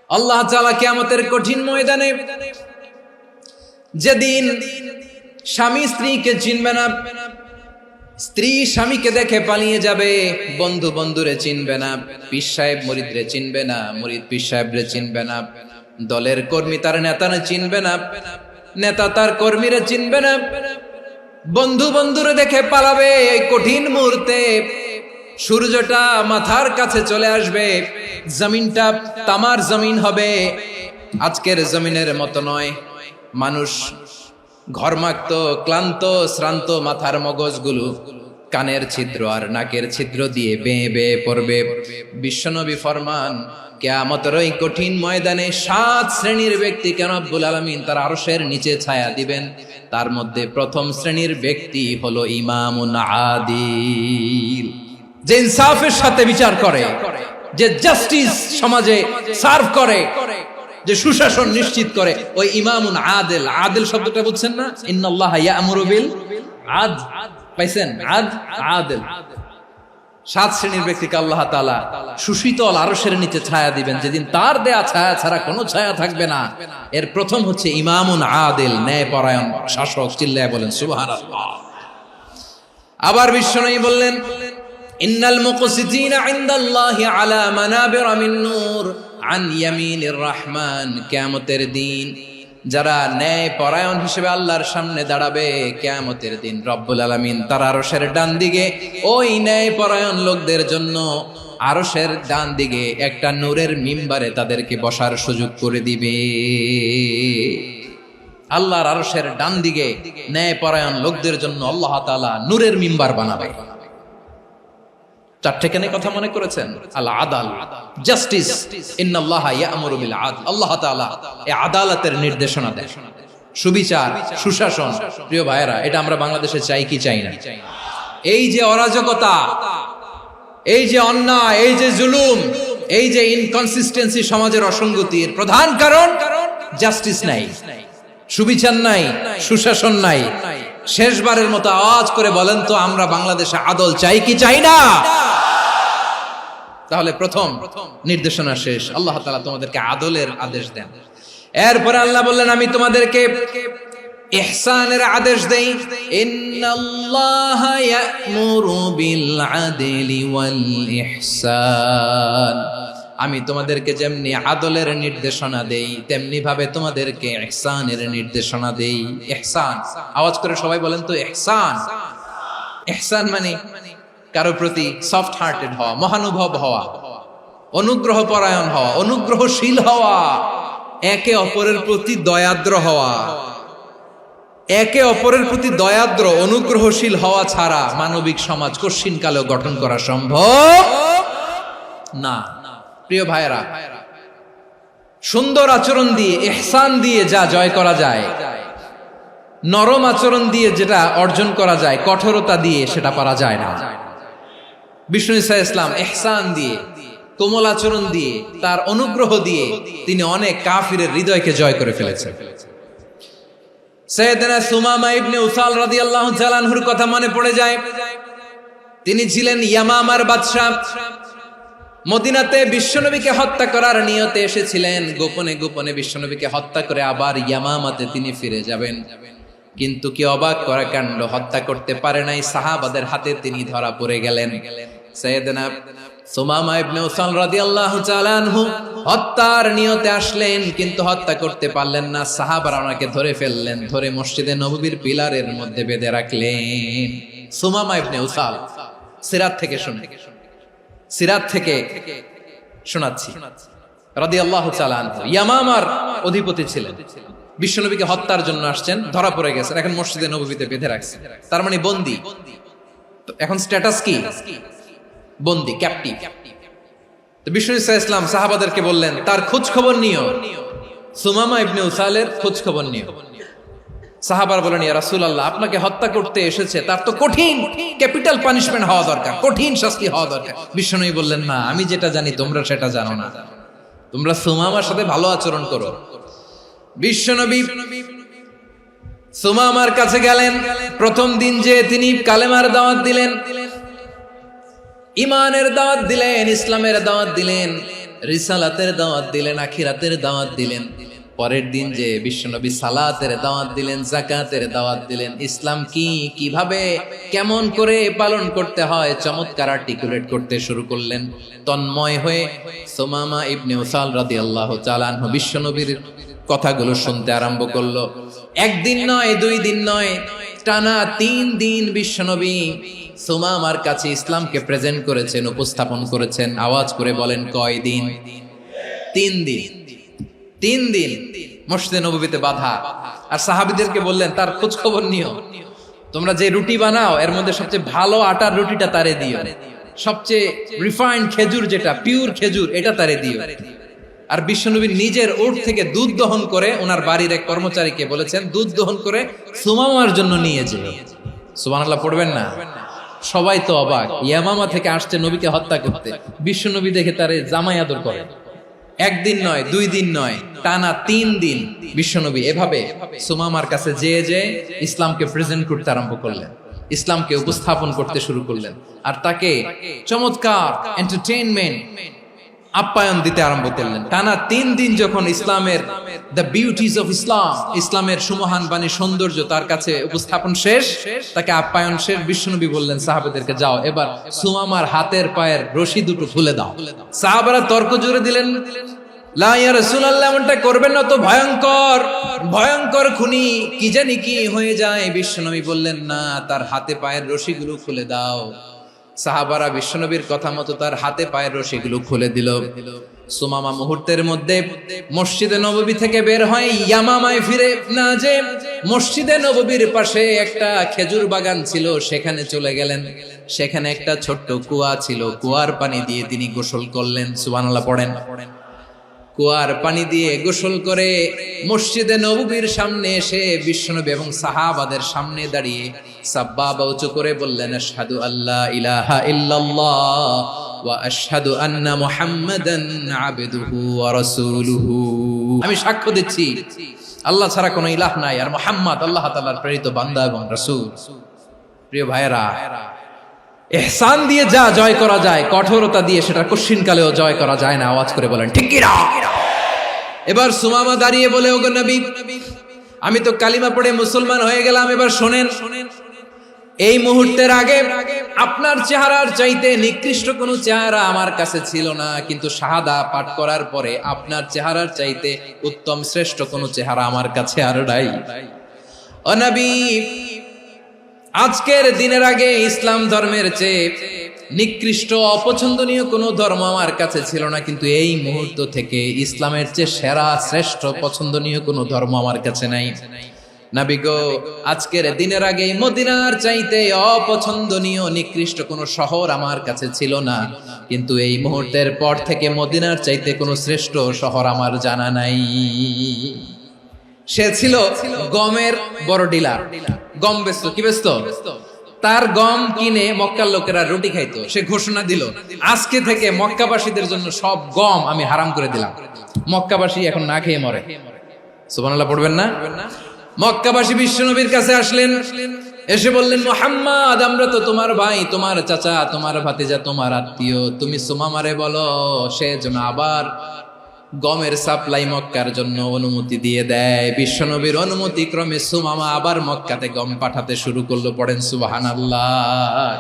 আল্লাহ তাআলা কিয়ামতের কঠিন ময়দানে যেদিন স্বামী স্ত্রীকে চিনবে না, স্ত্রী স্বামীকে দেখে পালিয়ে যাবে, বন্ধু বন্ধুরে চিনবে না, পীর সাহেব মুরিদরে চিনবে না, মুরিদ পীর সাহেবরে চিনবে না, দলের কর্মী তার নেতারে চিনবে না, নেতা তার কর্মীরে চিনবে না, বন্ধু বন্ধুরে দেখে পালাবে। এই কঠিন মুহূর্তে সূর্যটা মাথার কাছে চলে আসবে, জমিনটা তামার জমিন হবে, আজকের জমিনের মতো নয়। মানুষ ঘর্মাক্ত, ক্লান্ত, শ্রান্ত মাথার মগজগুলো কানের ছিদ্র আর নাকের ছিদ্র দিয়ে বেয়ে বেয়ে পড়বে। বিশ্বনবী ফরমান, কিয়ামতের ওই কঠিন ময়দানে 7 শ্রেণীর ব্যক্তিকে রব্বুল আলামিন তার আরশের নিচে ছায়া দিবেন। তার মধ্যে প্রথম শ্রেণীর ব্যক্তি হলো ইমামুন আদিল, যে ইনসাফের সাথে বিচার করে, যে জাস্টিস সমাজে সার্ভ করে, যে সুশাসন নিশ্চিত করে, ওই ইমামুন আদিল। আদিল শব্দটা বুঝছেন না? ইন্নাল্লাহা ইয়া'মুরু বিল আদল, পাইছেন? আদিল। 7 শ্রেণীর ব্যক্তিকে আল্লাহ তাআলা সুশীতল আরশের নিচে ছায়া দিবেন, যেদিন তার দেয়া ছায়া ছাড়া কোনো ছায়া থাকবে না। এর প্রথম হচ্ছে ইমামুন আদিল, ন্যায়পরায়ণ শাসক। চিল্লায় বলেন সুবহানাল্লাহ। আবার বিশ্বনবী বললেন, ইন্নাল মুকসিতিনা ইনদাল্লাহি আলা মানাবিরা মিন নূর আন ইয়ামিনির রহমান। কিয়ামতের দিন যারা ন্যায় পরায়ণ হিসেবে আল্লাহর সামনে দাঁড়াবে, কিয়ামতের দিন রব্বুল আলামিন তার আরশের ডান দিকে ওই ন্যায় পরায়ণ লোকদের জন্য আরশের ডান দিকে একটা নূরের মিম্বারে তাদেরকে বসার সুযোগ করে দিবে। আল্লাহর আরশের ডান দিকে ন্যায় পরায়ণ লোকদের জন্য আল্লাহ তাআলা নূরের মিম্বার বানাবে। 4টে কেন কথা মনে করেছেন? আল আদাল, জাস্টিস। ইন্নাল্লাহা ইয়া'মুরু বিল আদল। আল্লাহ তাআলা এই আদালতের নির্দেশনা দেন, সুবিচার, সুশাসন। প্রিয় ভাইয়েরা, এটা আমরা বাংলাদেশে চাই কি চাই না? এই যে অরাজকতা, এই যে অন্যায়, এই যে জুলুম, এই যে ইনকনসিস্টেন্সি সমাজের অসঙ্গতির প্রধান কারণ জাস্টিস নাই, সুবিচার নাই, সুশাসন নাই। শেষবারের মতো আওয়াজ করে বলেন তো, আমরা বাংলাদেশে আদল চাই কি চাই না? তাহলে প্রথম নির্দেশনা শেষ। আল্লাহ তাআলা তোমাদেরকে আদলের আদেশ দেন। এরপরে আল্লাহ বললেন, আমি তোমাদেরকে ইহসানের আদেশ দেই। ইন্নাল্লাহা ইয়া'মুরু বিল আদলি ওয়াল ইহসান। আমি তোমাদেরকে যেমনি আদলের নির্দেশনা দেই, তেমনি ভাবে তোমাদেরকে ইহসানের নির্দেশনা দেই। ইহসান, আওয়াজ করে সবাই বলেন তো ইহসান। ইহসান মানে কারো প্রতি সফট হার্টেড হওয়া, মহানুভব হওয়া, অনুগ্রহ পরায়ণ হওয়া, অনুগ্রহশীল হওয়া, একে অপরের প্রতি দয়াদ্র হওয়া। একে অপরের প্রতি দয়াদ্র, অনুগ্রহশীল হওয়া ছাড়া মানবিক সমাজ কশিনকালেও গঠন করা সম্ভব না। প্রিয় ভাইরা, সুন্দর আচরণ দিয়ে, ইহসান দিয়ে যা জয় করা যায়, নরম আচরণ দিয়ে যেটা অর্জন করা যায়, কঠোরতা দিয়ে সেটা পারা যায় না। বিষ্ণু ঈসা ইসলাম ইহসান দিয়ে, কোমল আচরণ দিয়ে, তার অনুগ্রহ দিয়ে তিনি অনেক কাফিরের হৃদয়কে জয় করে ফেলেছেন। সাইয়েদনা সুমামা ইবনে উসাল রাদিয়াল্লাহু তাআলা আনহুর কথা মনে পড়ে যায়। তিনি ছিলেন ইয়ামামার বাদশা। মদিনাতে বিশ্বনবীকে হত্যা করার নিয়তে এসেছিলেন। গোপনে গোপনে বিশ্বনবীকে হত্যা করে আবার ইয়ামামাতে তিনি ফিরে যাবেন। কিন্তু কি অবাক করা কাণ্ড, হত্যা করতে পারে নাই, সাহাবাদের হাতে তিনি ধরা পড়ে গেলেন। সাইয়েদনা সুমামা ইবনে উসাল রাদিয়াল্লাহু তাআলা আনহু হত্যার নিয়তে আসলেন, কিন্তু হত্যা করতে পারলেন না। সাহাবারা ওনাকে ধরে ফেললেন, ধরে মসজিদে নববীর পিলারের মধ্যে বেঁধে রাখলেন। সুমামা ইবনে উসাল, সিরাত থেকে শুনে, সিরাত থেকে শোনাচ্ছি, রাদিয়াল্লাহু তাআলা আনহু ইয়ামামার অধিপতি ছিলেন। বিশ্বনবীকে হত্যার জন্য আসছেন, ধরা পড়ে গেছেন, এখন মসজিদে নববীতে বেঁধে রাখছেন। তার মানে বন্দী। এখন স্ট্যাটাস কি? বন্দী, ক্যাপ্টিভ। তো বিষ্ণু ঈসা ইসলাম সাহাবাদেরকে বললেন, তার খোঁজ খবর নিও, সুমামা ইবনে উসালের খোঁজ খবর নিও। সাহাবার বলেন, ইয়া রাসূলুল্লাহ, আপনাকে হত্যা করতে এসেছে, তার তো কঠিন ক্যাপিটাল পানিশমেন্ট হওয়া দরকার, কঠিন শাস্তি হওয়া দরকার। বিশ্বনবী বললেন, না, আমি যেটা জানি তোমরা সেটা জানো না, তোমরা সুমামার সাথে ভালো আচরণ করো। বিশ্বনবী সুমামার কাছে গেলেন। প্রথম দিন যে তিনি কালেমার দাওয়াত দিলেন, ইমানের দাওয়াত দিলেন, ইসলামের দাওয়াত দিলেন, রিসালাতের দাওয়াত দিলেন, আখিরাতের দাওয়াত দিলেন। পরের দিন যে বিশ্বনবী সালাতের দাওয়াত দিলেন, যাকাতের দাওয়াত দিলেন, ইসলাম কি, কিভাবে, কেমন করে পালন করতে হয় চমৎকার আর্টিকুলেট করতে শুরু করলেন। তন্ময় হয়ে সুমামা ইবনে উসাল রাদিয়াল্লাহু তাআলা আনহু বিশ্বনবীর কথাগুলো শুনতে আরম্ভ করলো। একদিন নয়, 2 দিন নয়, টানা 3 দিন বিশ্বনবী সুমামার কাছে ইসলামকে প্রেজেন্ট করেছেন, উপস্থাপন করেছেন। আওয়াজ করে বলেন, কয় দিন? 3 দিন। 3 দিন মসজিদে নববীতে বাধা। আর সাহাবীদেরকে বললেন, তার খোঁজ খবর নিও, তোমরা যে রুটি বানাও এর মধ্যে সবচেয়ে ভালো আটার রুটিটা তারে দিও, সবচেয়ে রিফাইন্ড খেজুর, যেটা পিওর খেজুর, এটা তারে দিও। আর বিশ্বনবী নিজের উট থেকে দুধ দহন করে ওনার বাড়ির এক কর্মচারীকে বলেছেন, দুধ দহন করে সুমামার জন্য নিয়ে যেও। সুবহানাল্লাহ পড়বেন না? সবাই তো অবাক, ইয়ামামা থেকে আসছে নবীকে হত্যা করতে, বিশ্বনবী দেখে তারে জামাই আদর করে। একদিন নয়, 2 দিন নয়, টানা 3 দিন বিশ্বনবী এভাবে সুমামার কাছে যেয়ে ইসলামকে প্রেজেন্ট করতে আরম্ভ করলেন, ইসলামকে উপস্থাপন করতে শুরু করলেন। আর তাকে চমৎকার এন্টারটেইনমেন্ট, আপ্যায়ন দিতে আরম্ভ করলেন। টানা 3 দিন যখন ইসলামের দ্য বিউটিজ অফ ইসলাম, ইসলামের সুমহান বাণী, সৌন্দর্য তার কাছে উপস্থাপন শেষ, তাকে আপ্যায়ন শেষ, বিশ্বনবী বললেন সাহাবাদেরকে, যাও এবার সুমামার হাতের পায়ের রশি দুটো খুলে দাও। সাহাবারা তর্ক জুড়ে দিলেন, লা ইয়া রাসূলুল্লাহ, এমনটা করবেন না, তো ভয়ঙ্কর ভয়ঙ্কর খুনি, কি জানি কি হয়ে যায়। বিশ্বনবী বললেন, না, তার হাতে পায়ের রশিগুলো খুলে দাও। সাহাবারা বিশ্বনবীর কথা মতো তার হাতে পায়ের রশিগুলো খুলে দিল। সুমামা মুহূর্তের মধ্যে মসজিদে নববী থেকে বের হয়, ইয়ামামায় ফিরে না যে মসজিদে নববীর পাশে একটা খেজুর বাগান ছিল, সেখানে চলে গেলেন। সেখানে একটা ছোট্ট কুয়া ছিল, কুয়ার পানি দিয়ে তিনি গোসল করলেন। সুবহানাল্লাহ পড়েন। কুয়ার পানি দিয়ে গোসল করে মসজিদে নববীর সামনে এসে বিশ্বনবী এবং সাহাবাদের সামনে দাঁড়িয়ে সাব্বাবা উঁচু করে বললেন, আশহাদু আল্লা ইলাহা ইল্লাল্লাহ ওয়া আশহাদু আন্না মুহাম্মাদান আবদুহু ওয়া রাসূলুহু। আমি সাক্ষ্য দিচ্ছি আল্লাহ ছাড়া কোনো ইলাহ নাই, আর মুহাম্মদ আল্লাহ তাআলার প্রেরিত বান্দা এবং রাসূল। প্রিয় ভাইয়েরা, ইহসান দিয়ে যা জয় করা যায়, কঠোরতা দিয়ে সেটা কঠিনকালেও জয় করা যায় না। আওয়াজ করে বলেন, ঠিক কি না? এবার সুমামা দাঁড়িয়ে বলে, ওগো নবী, আমি তো কালিমা পড়ে মুসলমান হয়ে গেলাম, এবার শোনেন, এই মুহূর্তের আগে আপনার চেহারার চাইতে নিকৃষ্ট কোনো চেহারা আমার কাছে ছিল না, কিন্তু শাহাদা পাঠ করার পরে আপনার চেহারার চাইতে উত্তম শ্রেষ্ঠ কোনো চেহারা আমার কাছে আর নাই। ও নবী, আজকের দিনের আগে ইসলাম ধর্মের চেয়ে নিকৃষ্ট অপছন্দনীয় কোনো ধর্ম আমার কাছে ছিল না, কিন্তু এই মুহূর্ত থেকে ইসলামের চেয়ে সেরা শ্রেষ্ঠ পছন্দনীয় কোনো ধর্ম আমার কাছে নাই। নবী গো, আজকের দিনের আগে মদিনার চাইতে অপছন্দনীয় নিকৃষ্ট কোনো শহর আমার কাছে ছিল না, কিন্তু এই মুহূর্তের পর থেকে মদিনার চাইতে কোনো শ্রেষ্ঠ শহর আমার জানা নাই। সে ছিল গমের বড় ডিলার, গম বেচত। কি বেচত? তার গম কিনে মক্কার লোকেরা রুটি খাইতো। সে ঘোষণা দিল, আজকে থেকে মক্কাবাসীদের জন্য সব গম আমি হারাম করে দিলাম, মক্কাবাসী এখন না খেয়ে মরে। সুবহানাল্লাহ পড়বেন না? মক্কাবাসী বিশ্বনবীর কাছে আসলেন, এসে বললেন, মুহাম্মদ, আমরা তো তোমার ভাই, তোমার চাচা, তোমার ভাতিজা, তোমার আত্মীয়, তুমি সুমামারে বলো সে যেন আবার গমের সাপ্লাই মক্কার জন্য অনুমতি দিয়ে দেয়। বিশ্বনবীর অনুমতি ক্রমে সুমামা আবার মক্কাতে গম পাঠাতে শুরু করলো। পড়েন সুবহানাল্লাহ।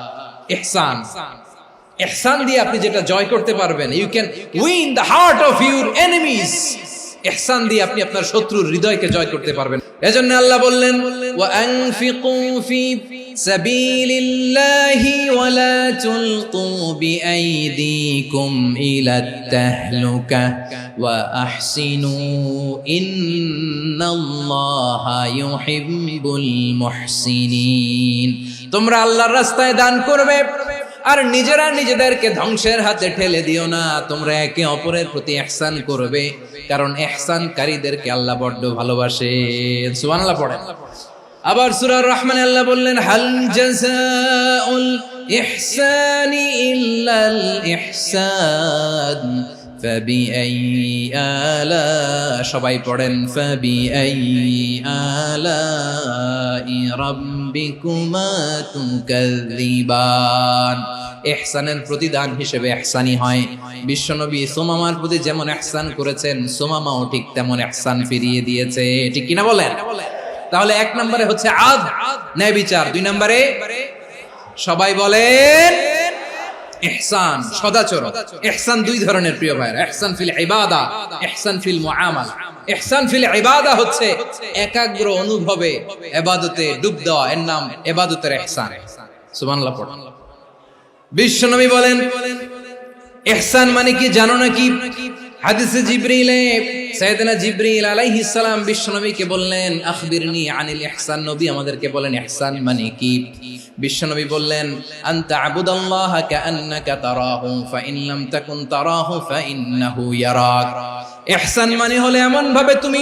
ইহসান, ইহসান দিয়ে আপনি যেটা জয় করতে পারবেন, you can win the heart of your enemies. ইহসান দিয়ে আপনি আপনার শত্রুর হৃদয়কে জয় করতে পারবেন। এজন্য আল্লাহ বললেন, ওয়া আনফিকু ফি সাবিলিল্লাহি ওয়া লা তুলকু বিআইদিকুম ইলাত তাহলুকা ওয়া আহসিনু ইন্নাল্লাহা ইউহিব্বুল মুহসিনিন। তোমরা আল্লাহর রাস্তায় দান করবে আর নিজেরা নিজেদেরকে ধ্বংসের হাতে ঠেলে দিও না। তোমরা একে অপরের প্রতি ইহসান করবে, কারণ ইহসানকারীদেরকে আল্লাহ বড্ড ভালোবাসেন। সুবহানাল্লাহ পড়েন। আবার সূরা রহমানে আল্লাহ বললেন, হাল জাযাউল ইহসানি ইল্লাল ইহসান ফাবিআইয়ি আলা, সবাই পড়েন ফাবিআইয়ি আলাই রাব্বিকুমা তুকাযযিবান। ইহসানের প্রতিদান হিসেবে ইহসানি হয়। বিশ্বনবী সুমামার প্রতি যেমন ইহসান করেছেন, সুমামাও ঠিক তেমন ইহসান ফিরিয়ে দিয়েছে, ঠিক কিনা বলেন? তাহলে এক নম্বরে হচ্ছে আদ, ন্যায় বিচার। দুই নম্বরে সবাই বলেন ইহসান, সদাচরণ। ইহসান দুই ধরনের প্রিয় ভাইরা, ইহসান ফিল ইবাদা, ইহসান ফিল মুআমালা। ইহসান ফিল ইবাদা হচ্ছে একাগ্র অনুভবে ইবাদতে ডুব দেওয়া, এর নাম ইবাদতের ইহসান। সুবহানাল্লাহ পড়ুন। বিশ্বনবী বলেন ইহসান মানে কি জানো নাকি? হাদিসে জিবরিলে সাইয়েদনা জিবরিল আলাইহিস সালাম বিশ্বনবীকে বললেন আখবিরনি আনিল ইহসান। নবী আমাদেরকে বলেন ইহসান মানে কি? বিশ্বনবী বললেন আনতা আবুদাল্লাহা কাআন্নাকা তারাহু ফাইন লাম তাকুন তারাহু ফাইন্নাহু ইয়ারাক। ইহসান মানে হলো এমন ভাবে তুমি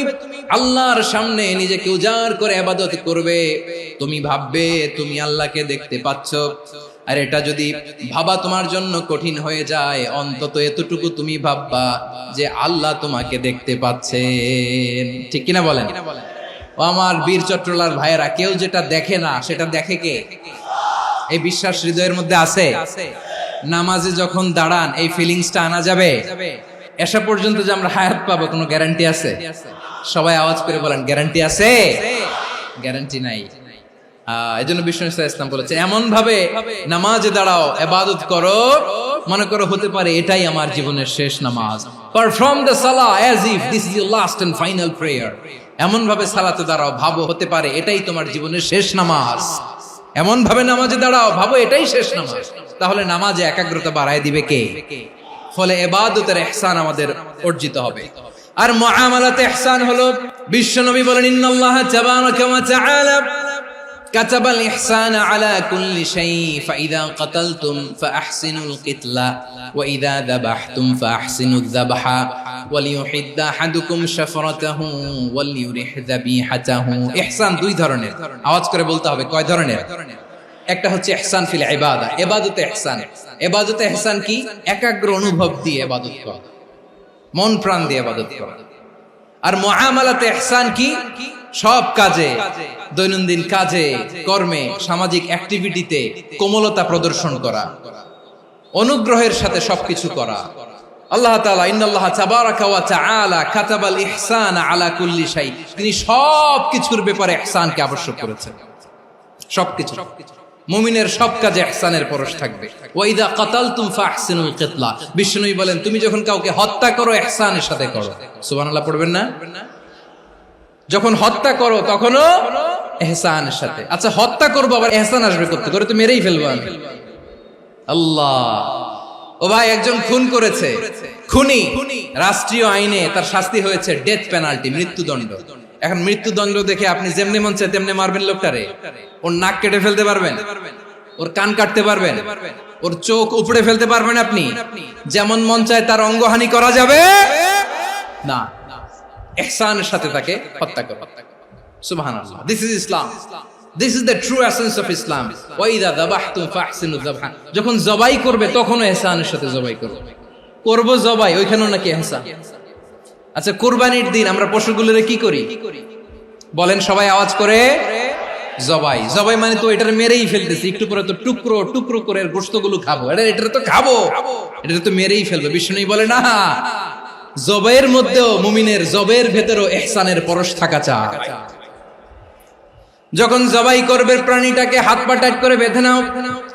আল্লাহর সামনে নিজেকে উজাড় করে ইবাদত করবে, তুমি ভাববে তুমি আল্লাহকে দেখতে পাচ্ছ। আর এটা যদি ভাবা তোমার জন্য কঠিন হয়ে যায়, অন্তত এতটুকু তুমি ভাববা যে আল্লাহ তোমাকে দেখতে পাচ্ছেন, ঠিক কিনা বলেন? ও আমার বীর চট্টলার ভাইয়েরা, কেউ যেটা দেখে না সেটা দেখে কে? এই বিশ্বাস হৃদয়ের মধ্যে আছে? নামাজে যখন দাঁড়ান এই ফিলিংসটা আনা যাবে? এসা পর্যন্ত যে আমরা হায়াত পাবো কোনো গ্যারান্টি আছে? সবাই আওয়াজ করে বলেন গ্যারান্টি আছে? গ্যারান্টি নাই। এজন্য বিষ্ণু ইসলাম বলেছে এমন ভাবে নামাজে দাঁড়াও, ইবাদত করো, মনে করো হতে পারে এটাই আমার জীবনের শেষ নামাজ। পারফর্ম দ্য সালাহ as if this is your last and final prayer. এমন ভাবে সালাতে দাঁড়াও, ভাবো হতে পারে এটাই তোমার জীবনের শেষ নামাজ। এমন ভাবে নামাজে দাঁড়াও, ভাবো এটাই শেষ নামাজ। তাহলে নামাজে একাগ্রতা বাড়ায় দিবে কে? ফলে ইবাদতের ইহসান আমাদের অর্জিত হবে। আর মুআমালাতে ইহসান হলো, বিশ্বনবী বলেন ইন্নাল্লাহা তাবারাকা ওয়া তাআলা কাতাবাল ইহসানা আলা কুল্লি শাই ফাইযা কাতালতুম ফাআহসিনুল কিতলা ওয়া ইযা যাবাহতুম ফাআহসিনুয যাবহা ওয়ালিয়ুহিদ্দা আহাদুকুম শাফরাতাহু ওয়ালিয়ুরিহ যাবিহাতাহু। ইহসান দুই ধরনের, আওয়াজ করে বলতে হবে কয় ধরনের? একটা হচ্ছে ইহসান ফিল ইবাদা, ইবাদতে ইহসান। ইবাদতে ইহসান কি? একাগ্র অনুভব দিয়ে ইবাদত করা, মন প্রাণ দিয়ে ইবাদত করা। আর মুআমালাতে ইহসান কি? সব কাজে, দৈনন্দিন কাজে, কর্মে, সামাজিক অ্যাক্টিভিটিতে কোমলতা প্রদর্শন করা, অনুগ্রহের সাথে সবকিছু করা। আল্লাহ তাআলা ইন্নাল্লাহা তাবারাকা ওয়া তাআলা কাতাবাল ইহসানা আলা কুল্লি শাই, তিনি সবকিছুর ব্যাপারে ইহসানকে আবশ্যক করেছেন। সবকিছু, মুমিনের সব কাজে ইহসানের পরশ থাকবে। ওয়া ইযা কাতালতুম ফাহসিনুল কিতলা, বিষ্ণুই বলেন তুমি যখন কাউকে হত্যা করো ইহসানের সাথে করো। সুবহানাল্লাহ পড়বেন না? যখন হত্যা করো তখনও ইহসানের সাথে। আচ্ছা হত্যা করবো আবার ইহসান আসবে করতে, করে তো মেরেই ফেলবো আমি। আল্লাহ, ও ভাই একজন খুন করেছে, খুনি, রাষ্ট্রীয় আইনে তার শাস্তি হয়েছে ডেথ পেনাল্টি, মৃত্যুদণ্ড। এখন মৃত্যুদণ্ড দেখে আপনি যেমনি মন চায় তেমনি মারবেন লোকটারে? ওর নাক কেটে ফেলতে পারবেন? ওর কান কাটতে পারবেন? ওর চোখ উপড়ে ফেলতে পারবেন আপনি? যেমন মন চায় তার অঙ্গহানি করা যাবে না। ইহসানের সাথে তাকে হত্যা করো। সুবহানাল্লাহ, this is Islam, this is the true essence of Islam. ওয়া ইযা যাবাহতুম ফাহসিনুয যাবহা, যখন জবাই করবে তখনও ইহসানের সাথে জবাই করো। করব জবাই, ওইখানেও নাকি ইহসান। আচ্ছা কুরবানির দিন আমরা পশুগুলোরে কি করি বলেন সবাই আওয়াজ করে? জবাই। জবাই মানে তো এটারে মেরেই ফেলতেছি, একটু পরে তো টুকরো টুকরো করে গোশতগুলো খাবো, এটা তো খাবো, এটা তো মেরেই ফেলবো। বিষ্ণু বলে না, জবাইয়ের মধ্যেও মুমিনের জবাইয়ের ভেতরেও ইহসানের পরশ থাকা চাই। যখন জবাই করবে প্রাণীটাকে হাত পা টাইট করে বেঁধে নাও,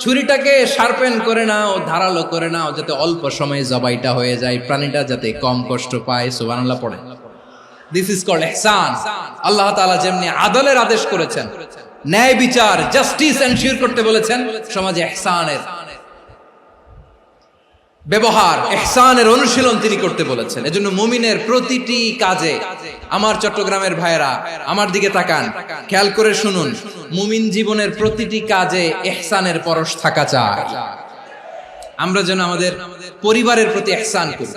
ছুরিটাকে শার্পেন করে নাও, ধারালো করে নাও, যাতে অল্প সময়ে জবাইটা হয়ে যায়, প্রাণীটা যাতে কম কষ্ট পায়। সুবহানাল্লাহ পড়ে। দিস ইজ কল্ড ইহসান। আল্লাহ তাআলা যেমনি আদলের আদেশ করেছেন, ন্যায় বিচার, জাস্টিস এনশিওর করতে বলেছেন, সমাজে ইহসানের ব্যবহার, ইহসানের অনুশীলন তিনি করতে বলেছেন। এজন্য মুমিনের প্রতিটি কাজে, আমার চট্টগ্রামের ভাইয়েরা আমার দিকে তাকান, খেয়াল করে শুনুন, মুমিন জীবনের প্রতিটি কাজে ইহসানের পরশ থাকা চাই। আমরা যেন আমাদের পরিবারের প্রতি ইহসান করি,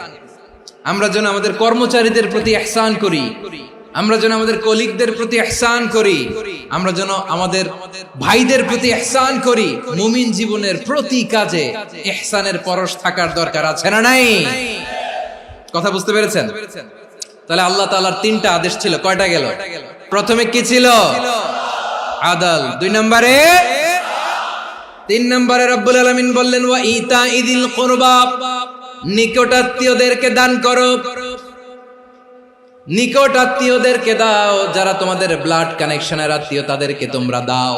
আমরা যেন আমাদের কর্মচারীদের প্রতি ইহসান করি, আমরা যেন আমাদের কলিগদের প্রতি ইহসান করি, আমরা যেন আমাদের ভাইদের প্রতি ইহসান করি। মুমিন জীবনের প্রতি কাজে ইহসানের পরশ থাকার দরকার আছে না নাই? কথা বুঝতে পেরেছেন? তাহলে আল্লাহ তাআলার তিনটা আদেশ ছিল, কয়টা গেল? প্রথমে কি ছিল? আদল। 2 নম্বরে, 3 নম্বরে রব্বুল আলামিন বললেন ওয়া ইতাইদিল কুরবা, নিকটাত্মীয়দেরকে দান করো। নিকট আত্মীয়দেরকে দাও, যারা তোমাদের ব্লাড কানেকশনের আত্মীয় তাদেরকে তোমরা দাও।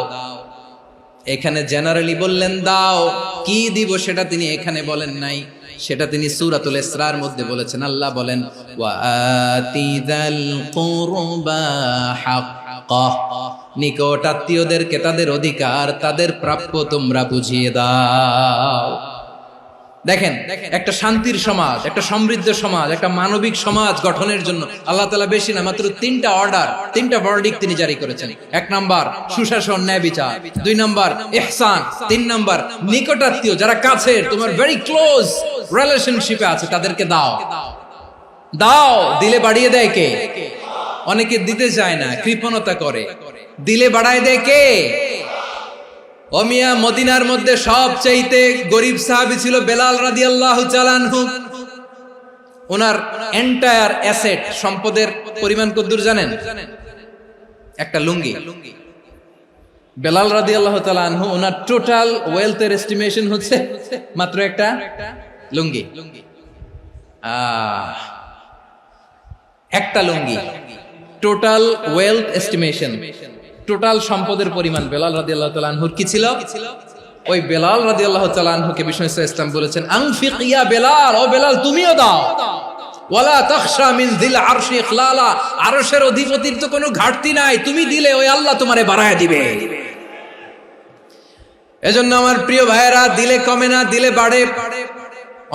এখানে জেনারেলি বললেন দাও, কি দিব সেটা তিনি এখানে বলেন নাই, সেটা তিনি সূরাতুল ইসরার মধ্যে বলেছেন। আল্লাহ বলেন ওয়া আতিযাল কুরবা হাক্কাহ, নিকট আত্মীয়দেরকে তাদের অধিকার, তাদের প্রাপ্য তোমরা বুঝিয়ে দাও। দেখেন, একটা শান্তির সমাজ, একটা সমৃদ্ধ সমাজ, একটা মানবিক সমাজ গঠনের জন্য আল্লাহ তাআলা বেশি না, মাত্র 3টা অর্ডার, 3টা ভার্ডিক্ট তিনি জারি করেছেন। 1 নাম্বার সুশাসন, ন্যায় বিচার। 2 নাম্বার ইহসান। 3 নাম্বার নিকটাত্মীয়, যারা কাছের, তোমার ভেরি ক্লোজ রিলেশনশিপে আছে, তাদেরকে দাও। দাও, দিলে বাড়িয়ে দেয় কে? অনেকে দিতে চায় না, কৃপণতা করে। দিলে বাড়ায় দেয় কে? ও মিয়া, মদিনার মধ্যে সবচাইতে গরিব সাহাবী ছিল বেলাল রাদিয়াল্লাহু তাআলা আনহু। ওনার এন্টায়ার অ্যাসেট, সম্পদের পরিমাণ কতদূর জানেন? একটা লুঙ্গি। বেলাল রাদিয়াল্লাহু তাআলা আনহু, ওনার টোটাল ওয়েলথের এস্টিমেশন হচ্ছে মাত্র একটা লুঙ্গি। একটা লুঙ্গি, টোটাল ওয়েলথ এস্টিমেশন, টোটাল সম্পদের পরিমাণ বেলাল রাদিয়াল্লাহু তাআলা আনহুর কি ছিল? ওই বেলাল রাদিয়াল্লাহু তাআলা আনহুকে বিষ্ণু ইসলাম বলেছেন আনফিক ইয়া বেলাল, ও বেলাল তুমিও দাও। ওয়ালা তাখশা মিন যিল আরশি ইখলালা, আরশের অধিপতির তো কোনো ঘাটতি নাই, তুমি দিলে ওই আল্লাহ তোমারে বাড়ায় দিবে। এজন্য আমার প্রিয় ভাইয়েরা, দিলে কমে না, দিলে বাড়ে।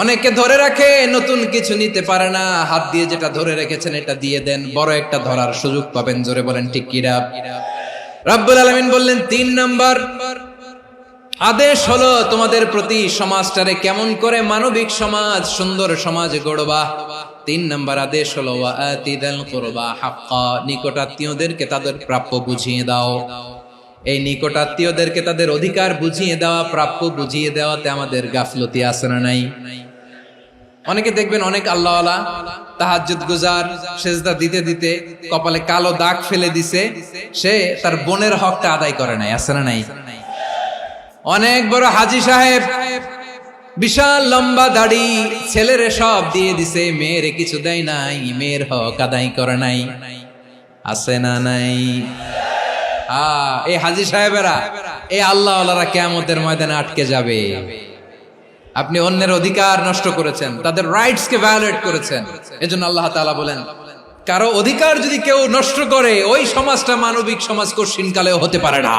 অনেকে ধরে রাখে, নতুন কিছু নিতে পারে না, হাত দিয়ে যেটা ধরে রেখেছেন এটা দিয়ে দেন, বড় একটা ধরার সুযোগ পাবেন। জোরে বলেন ঠিক কিনা? রব্বুল আলামিন বললেন 3 নাম্বার আদেশ হলো তোমাদের প্রতি সমাজটারে কেমন করে মানবিক সমাজ, সুন্দর সমাজ গড়বা। 3 নাম্বার আদেশ হলো ওয়া আতিদাল কুরবা হাক্কা, নিকটাত্মীয়দেরকে তাদের প্রাপ্য বুঝিয়ে দাও। এই নিকটাত্মীয়দেরকে তাদের অধিকার বুঝিয়ে দেওয়া, প্রাপ্য বুঝিয়ে দেওয়াতে আমাদের গাফলতি আছে না নাই? অনেকে দেখবেন অনেক আল্লাহওয়ালা, তাহাজ্জুদ গুজার, সেজদা দিতে দিতে কপালে কালো দাগ ফেলে দিছে, সে তার বোনের হকটা আদায় করে নাই, আছে না নাই? অনেক বড় হাজী সাহেব, বিশাল লম্বা দাড়ি, ছেলেরে সব দিয়ে দিছে, মেয়েরে কিছু দেয় নাই, মেয়ের হক আদায় করে নাই, আছে না নাই? এই হাজী সাহেবেরা, এই আল্লাহওয়ালারা কিয়ামতের ময়দানে আটকে যাবে। আপনি অন্যের অধিকার নষ্ট করেছেন, তাদের রাইটস কে ভায়োলেট করেছেন। এজন্য আল্লাহ তাআলা বলেন, কারো অধিকার যদি কেউ নষ্ট করে, ওই সমাজটা মানবিক সমাজ কঠিনকালেও হতে পারে না।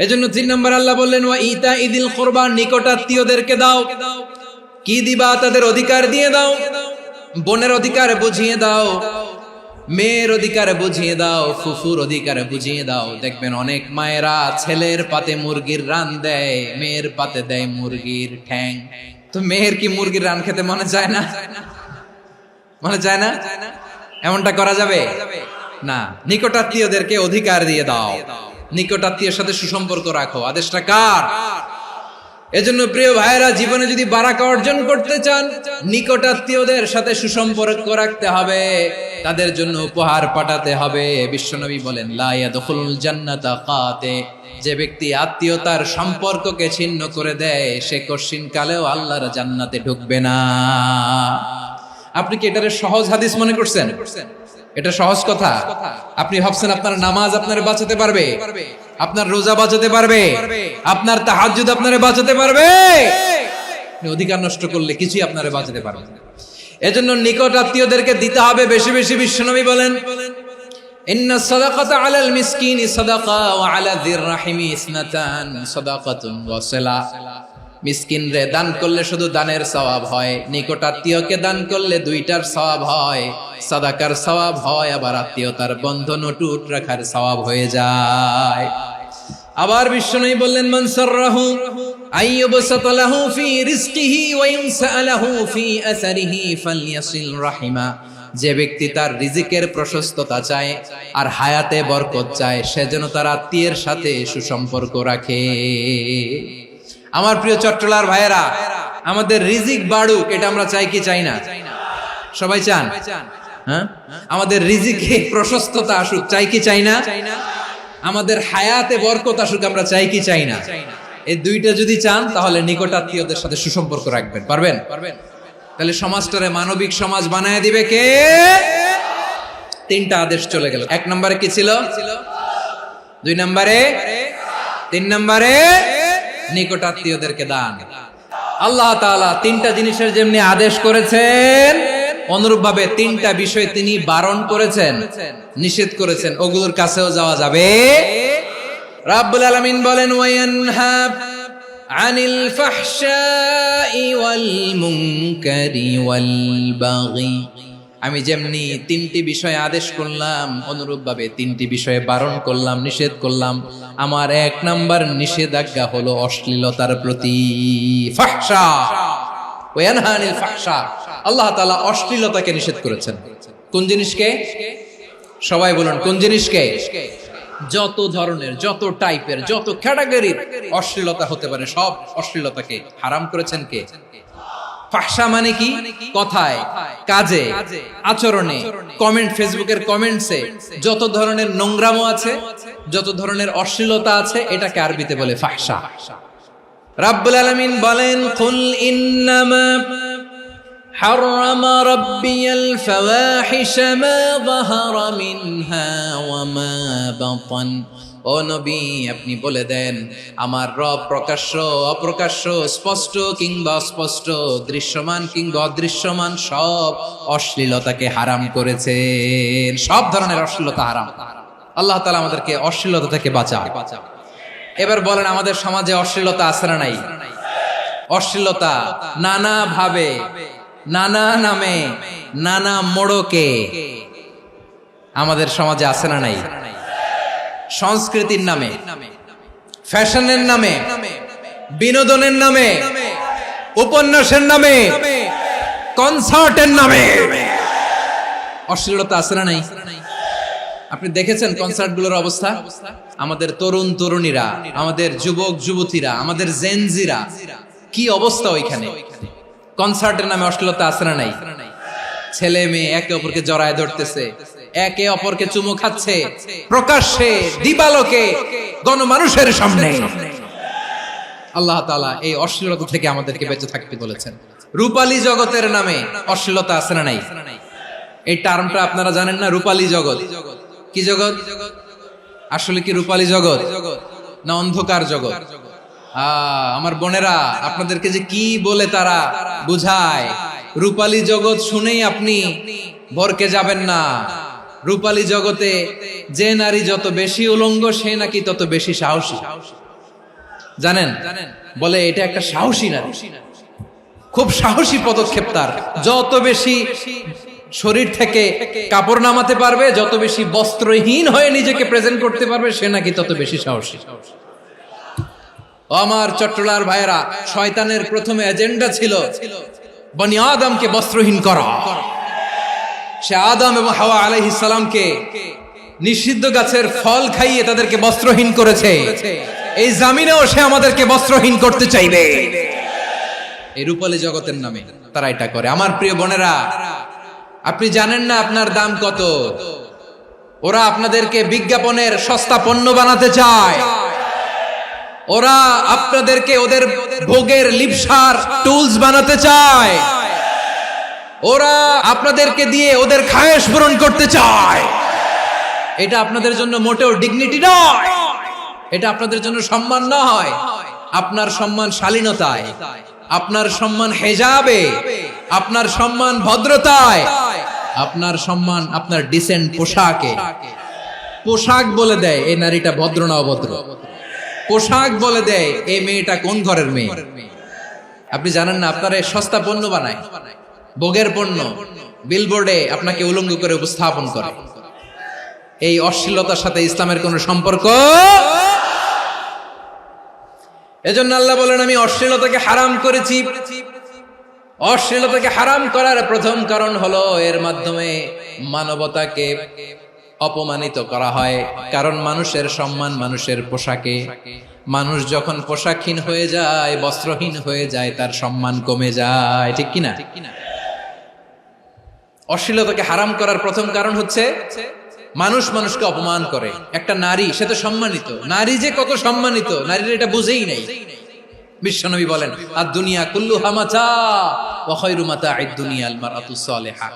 এজন্য 3 নম্বর আল্লাহ বললেন ওয়া ইতাইদিল কুরবা, নিকটাত্মীয়দেরকে দাও। কি দিবা? তাদের অধিকার দিয়ে দাও। বোনের অধিকার বুঝিয়ে দাও, মেয়ের অধিকার বুঝিয়ে দাও, ফুফুর অধিকার বুঝিয়ে দাও। দেখবেন অনেক মায়েরা ছেলের পাতে মুরগির রান দেয়, মেয়ের পাতে দেয় মুরগির ঠ্যাং। তো মেয়ের কি মুরগির রান খেতে মনে চায় না? মনে চায় না? এমনটা করা যাবে না। নিকটাত্মীয়দেরকে অধিকার দিয়ে দাও, নিকটাত্মীয়ের সাথে সুসম্পর্ক রাখো। আদেশটা কার? এজন্য প্রিয় ভাইয়েরা, জীবনে যদি বারাকা অর্জন করতে চান, নিকটাত্মীয়দের সাথে সুসম্পর্ক রাখতে হবে, তাদের জন্য উপহার পাঠাতে হবে। বিশ্বনবী বলেন লা ইয়াদখুলুল জান্নাতা কাতে, যে ব্যক্তি আত্মীয়তার সম্পর্ককে ছিন্ন করে দেয়, সে কঠিন কালেও আল্লাহর জান্নাতে ঢুকবে না। আপনি কি এটারে সহজ হাদিস মনে করছেন? এটা সহজ কথা? আপনি ভাবছেন আপনার নামাজ আপনারে বাঁচাতে পারবে, আপনার রোজা বাঁচাতে পারবে, আপনার তাহাজ্জুদ আপনারে বাঁচাতে পারবে? অধিকার নষ্ট করলে কিছুই আপনারে বাঁচাতে পারবে না। এজন্য নিকট আত্মীয়দেরকে দিতে হবে বেশি বেশি। বিশ্বনবী বলেন ইন্না সাদাকাতা আলাল মিসকিনি সাদাকা ওয়া আলা যির রাহিমি ইসনাতান সাদাকাতুন ওয়া সিলা। মিসকিন রে দান করলে শুধু দানের সওয়াব হয়, নিকট আত্মীয়কে দান করলে 2টার সওয়াব হয়, সাদাকার সওয়াব হয়, আবার আত্মীয়তার বন্ধন অটুট রাখার সওয়াব হয়ে যায়। আবার বিশ্বনবী বললেন মান সাররাহু আইয়ুবসাতা লাহু ফি রিজকিহি ওয়া ইনসালাহু ফি আসারিহি ফালইয়াসিল রাহিমা। যে ব্যক্তি তার রিজিকের প্রশস্ততা চায় আর হায়াতে বরকত চায়, সে যেন তার আত্মীয়ের সাথে সুসম্পর্ক রাখে। আমার প্রিয় চট্টলার ভাইয়েরা, আমাদের রিজিক বাড়ুক, এটা আমরা চাই কি চাই না? সবাই চান? হ্যাঁ, আমাদের রিজিকে প্রশস্ততা আসুক, চাই কি চাই না? আমাদের হায়াতে বরকত আসুক, আমরা চাই কি চাই না? এই দুইটা যদি চান তাহলে নিকটাত্মীয়দের সাথে সুসম্পর্ক রাখবেন। পারবেন? তাহলে সমাজটারে মানবিক সমাজ বানায় দিবে কে? তিনটা আদেশ চলে গেল। 1 নম্বরে কি ছিল? 2 নম্বরে, 3 নম্বরে নিকটাত্মীয়দেরকে দান। আল্লাহ তাআলা তিনটা জিনিসের যেমনি আদেশ করেছেন, অনুরূপভাবে তিনটা বিষয় তিনি বারণ করেছেন, নিষেধ করেছেন। ওগুলোর কাছেও যাওয়া যাবে। রাব্বুল আলামিন বলেন, ওয়ায়ানহা আনিল ফাহশাই ওয়াল মুনকারি ওয়াল বাগি। আমি যেমনি তিনটি বিষয়ে আদেশ করলাম, অনুরূপভাবে তিনটি বিষয়ে বারণ করলাম, নিষেধ করলাম। আমার 1 নাম্বার নিষেধাজ্ঞা হলো অশ্লীলতার প্রতি। ফাহশা, ওয়ায়ানহা আনিল ফাহশা, আল্লাহ তাআলা অশ্লীলতাকে নিষেধ করেছেন। কোন জিনিসকে? সবাই বলুন, কোন জিনিসকে? যত ধরনের, যত টাইপের, যত ক্যাটাগরির অশ্লীলতা হতে পারে সব অশ্লীলতাকে হারাম করেছেন কে? ফাহশা মানে কি? কথায়, কাজে, আচরণে, কমেন্ট, ফেসবুকের কমেন্টসে যত ধরনের নোংরামো আছে, যত ধরনের অশ্লীলতা আছে, এটাকে আরবিতে বলে ফাহশা। রাব্বুল আলামিন বলেন, কুল ইন্নামা حرم ربي الفواحش ما ظهر منها وما بطن। ও নবী, আপনি বলে দেন, আমার রব প্রকাশ্য, অপ্রকাশ্য, স্পষ্ট কিংবা অস্পষ্ট, দৃশ্যমান কিংবা অদৃশ্যমান সব অশ্লীলতাকে হারাম করেছেন। সব ধরনের অশ্লীলতা হারাম। আল্লাহ তাআলা আমাদেরকে অশ্লীলতা থেকে বাঁচান। এবার বলেন, আমাদের সমাজে অশ্লীলতা আছে না নাই? অশ্লীলতা নানা ভাবে, নানা নামে, নানা মোড়কে আমাদের সমাজে আছে না নাই? সংস্কৃতির নামে, ফ্যাশনের নামে, বিনোদনের নামে, উপন্যাসের নামে, কনসার্টের নামে অশ্লীলতা আছে না নাই? আপনি দেখেছেন কনসার্টগুলোর অবস্থা? আমাদের তরুণ তরুণীরা, আমাদের যুবক যুবতীরা, আমাদের জেনজিরা, কি অবস্থা ওইখানে? কনসার্টের নামে অশ্লীলতা আছে না নাই? ছেলে মেয়ে একে অপরকে জড়ায় ধরতেছে, একে অপরকে চুমু খাচ্ছে, প্রকাশ্যে, দিবালোকে, গণমানুষের সামনে। আল্লাহ তাআলা এই অশ্লীলতা থেকে আমাদেরকে বেঁচে থাকতে বলেছেন। রূপালী জগতের নামে অশ্লীলতা আছে না নাই? এই টার্মটা আপনারা জানেন না? রূপালী জগৎ কি জগৎ? আসলে কি রূপালী জগৎ না অন্ধকার জগৎ? আমার বোনেরা, আপনাদেরকে যে কি বলে তারা বুঝায়, রূপালী জগৎ শুনেই আপনি ভরকে যাবেন না। রূপালী জগতে যে নারী যত বেশি উলঙ্গ, সে নাকি তত বেশি সাহসী। জানেন? বলে এটা একটা সাহসী নারী, খুব সাহসী পদক্ষেপ তার। যত বেশি শরীর থেকে কাপড় নামাতে পারবে, যত বেশি বস্ত্রহীন হয়ে নিজেকে প্রেজেন্ট করতে পারবে, সে নাকি তত বেশি সাহসী। আমার চট্টলার ভাইয়েরা, শয়তানের প্রথমে এজেন্ডা ছিল বনি আদমকে বস্ত্রহীন করা। সে আদম এবং হাওয়া আলাইহিস সালামকে নিষিদ্ধ গাছের ফল খাইয়ে তাদেরকে বস্ত্রহীন করেছে। এই জামিনেও সে আমাদেরকে বস্ত্রহীন করতে চাইবে। এই রূপালী জগতের নামে তারা এটা করে। আমার প্রিয় বোনেরা, আপনি জানেন না আপনার দাম কত? ওরা আপনাদেরকে বিজ্ঞাপনের সস্তা পণ্য বানাতে চায়। ওরা আপনাদেরকে ওদের ভোগের লিপসার টুলস বানাতে চায়। ওরা আপনাদেরকে দিয়ে ওদের খায়েশ পূরণ করতে চায়। এটা আপনাদের জন্য মোটেও ডিগনিটি নয়, এটা আপনাদের জন্য সম্মান নয়। আপনার সম্মান শালীনতায়, আপনার সম্মান হেজাবে, আপনার সম্মান ভদ্রতায়, আপনার সম্মান আপনার ডিসেন্ট পোশাকে। পোশাক বলে দেয় এই নারীটা ভদ্র না অভদ্র। পোশাক বলে দেয় এই মেয়েটা কোন ঘরের মেয়ে। আপনি জানেন না? আপনারা সস্তা পণ্য বানায়, ভোগের পণ্য, বিলবোর্ডে আপনাকে উলঙ্গ করে উপস্থাপন করে। এই অশ্লীলতার সাথে ইসলামের কোনো সম্পর্ক। এজন্য আল্লাহ বলেন, আমি অশ্লীলতাকে হারাম করেছি। অশ্লীলতাকে হারাম করার প্রথম কারণ হলো এর মাধ্যমে মানবতাকে অপমানিত করা হয়। কারণ মানুষের সম্মান মানুষের পোশাকে। মানুষ যখন পোশাকহীন হয়ে যায়, বস্ত্রহীন হয়ে যায়, তার সম্মান কমে যায়। ঠিক কিনা? অশ্লীলতাকে হারাম করার প্রথম কারণ হচ্ছে মানুষ মানুষকে অপমান করে। একটা নারী, সে তো সম্মানিত, নারী যে কত সম্মানিত নারীর এটা বুঝেই নাই। বিশ্বনবী বলেন আদ-দুনিয়া কুল্লুহা মাতা ওয়া খায়রু মাতা'আদ দুনিয়া আল মারআতুস সালিহা।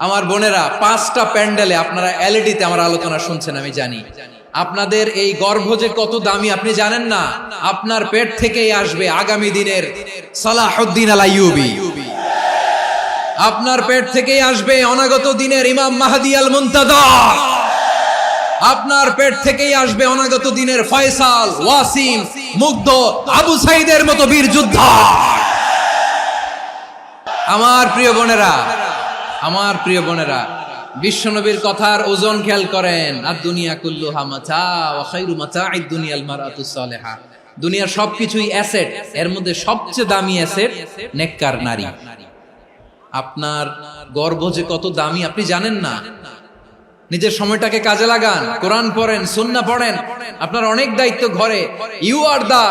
আমার বোনেরা, 5টা প্যান্ডেলে আপনারা এলইডিতে আমার আলোচনা শুনছেন, আমি জানি। আপনাদের এই গর্ভ যে কত দামি আপনি জানেন না। আপনার পেট থেকেই আসবে আগামী দিনের সালাহুদ্দিন আল আইয়ুবী। আপনার পেট থেকেই আসবে অনাগত দিনের ইমাম মাহদী আল মুনতাযর। আপনার পেট থেকেই আসবে অনাগত দিনের ফয়সাল, ওয়াসিম, মুগ্ধ, আবু সাইদের মতো বীর যোদ্ধা। আমার প্রিয় বোনেরা, আমার প্রিয় বোনেরা, বিশ্বনবীর কথার ওজন খেয়াল করেন। আদ-দুনিয়া কুল্লুহা মাতা ওয়া খায়রু মাতা'আদ দুনিয়া আল মারআতুস সালিহা। দুনিয়ার সবকিছুই অ্যাসেট, এর মধ্যে সবচেয়ে দামি অ্যাসেট নেককার নারী। আপনার গর্ভ যে কত দামি আপনি জানেন না। নিজের সময়টাকে কাজে লাগান, কোরআন পড়েন, সুন্নাহ পড়েন। আপনার অনেক দায়িত্ব ঘরে। You are the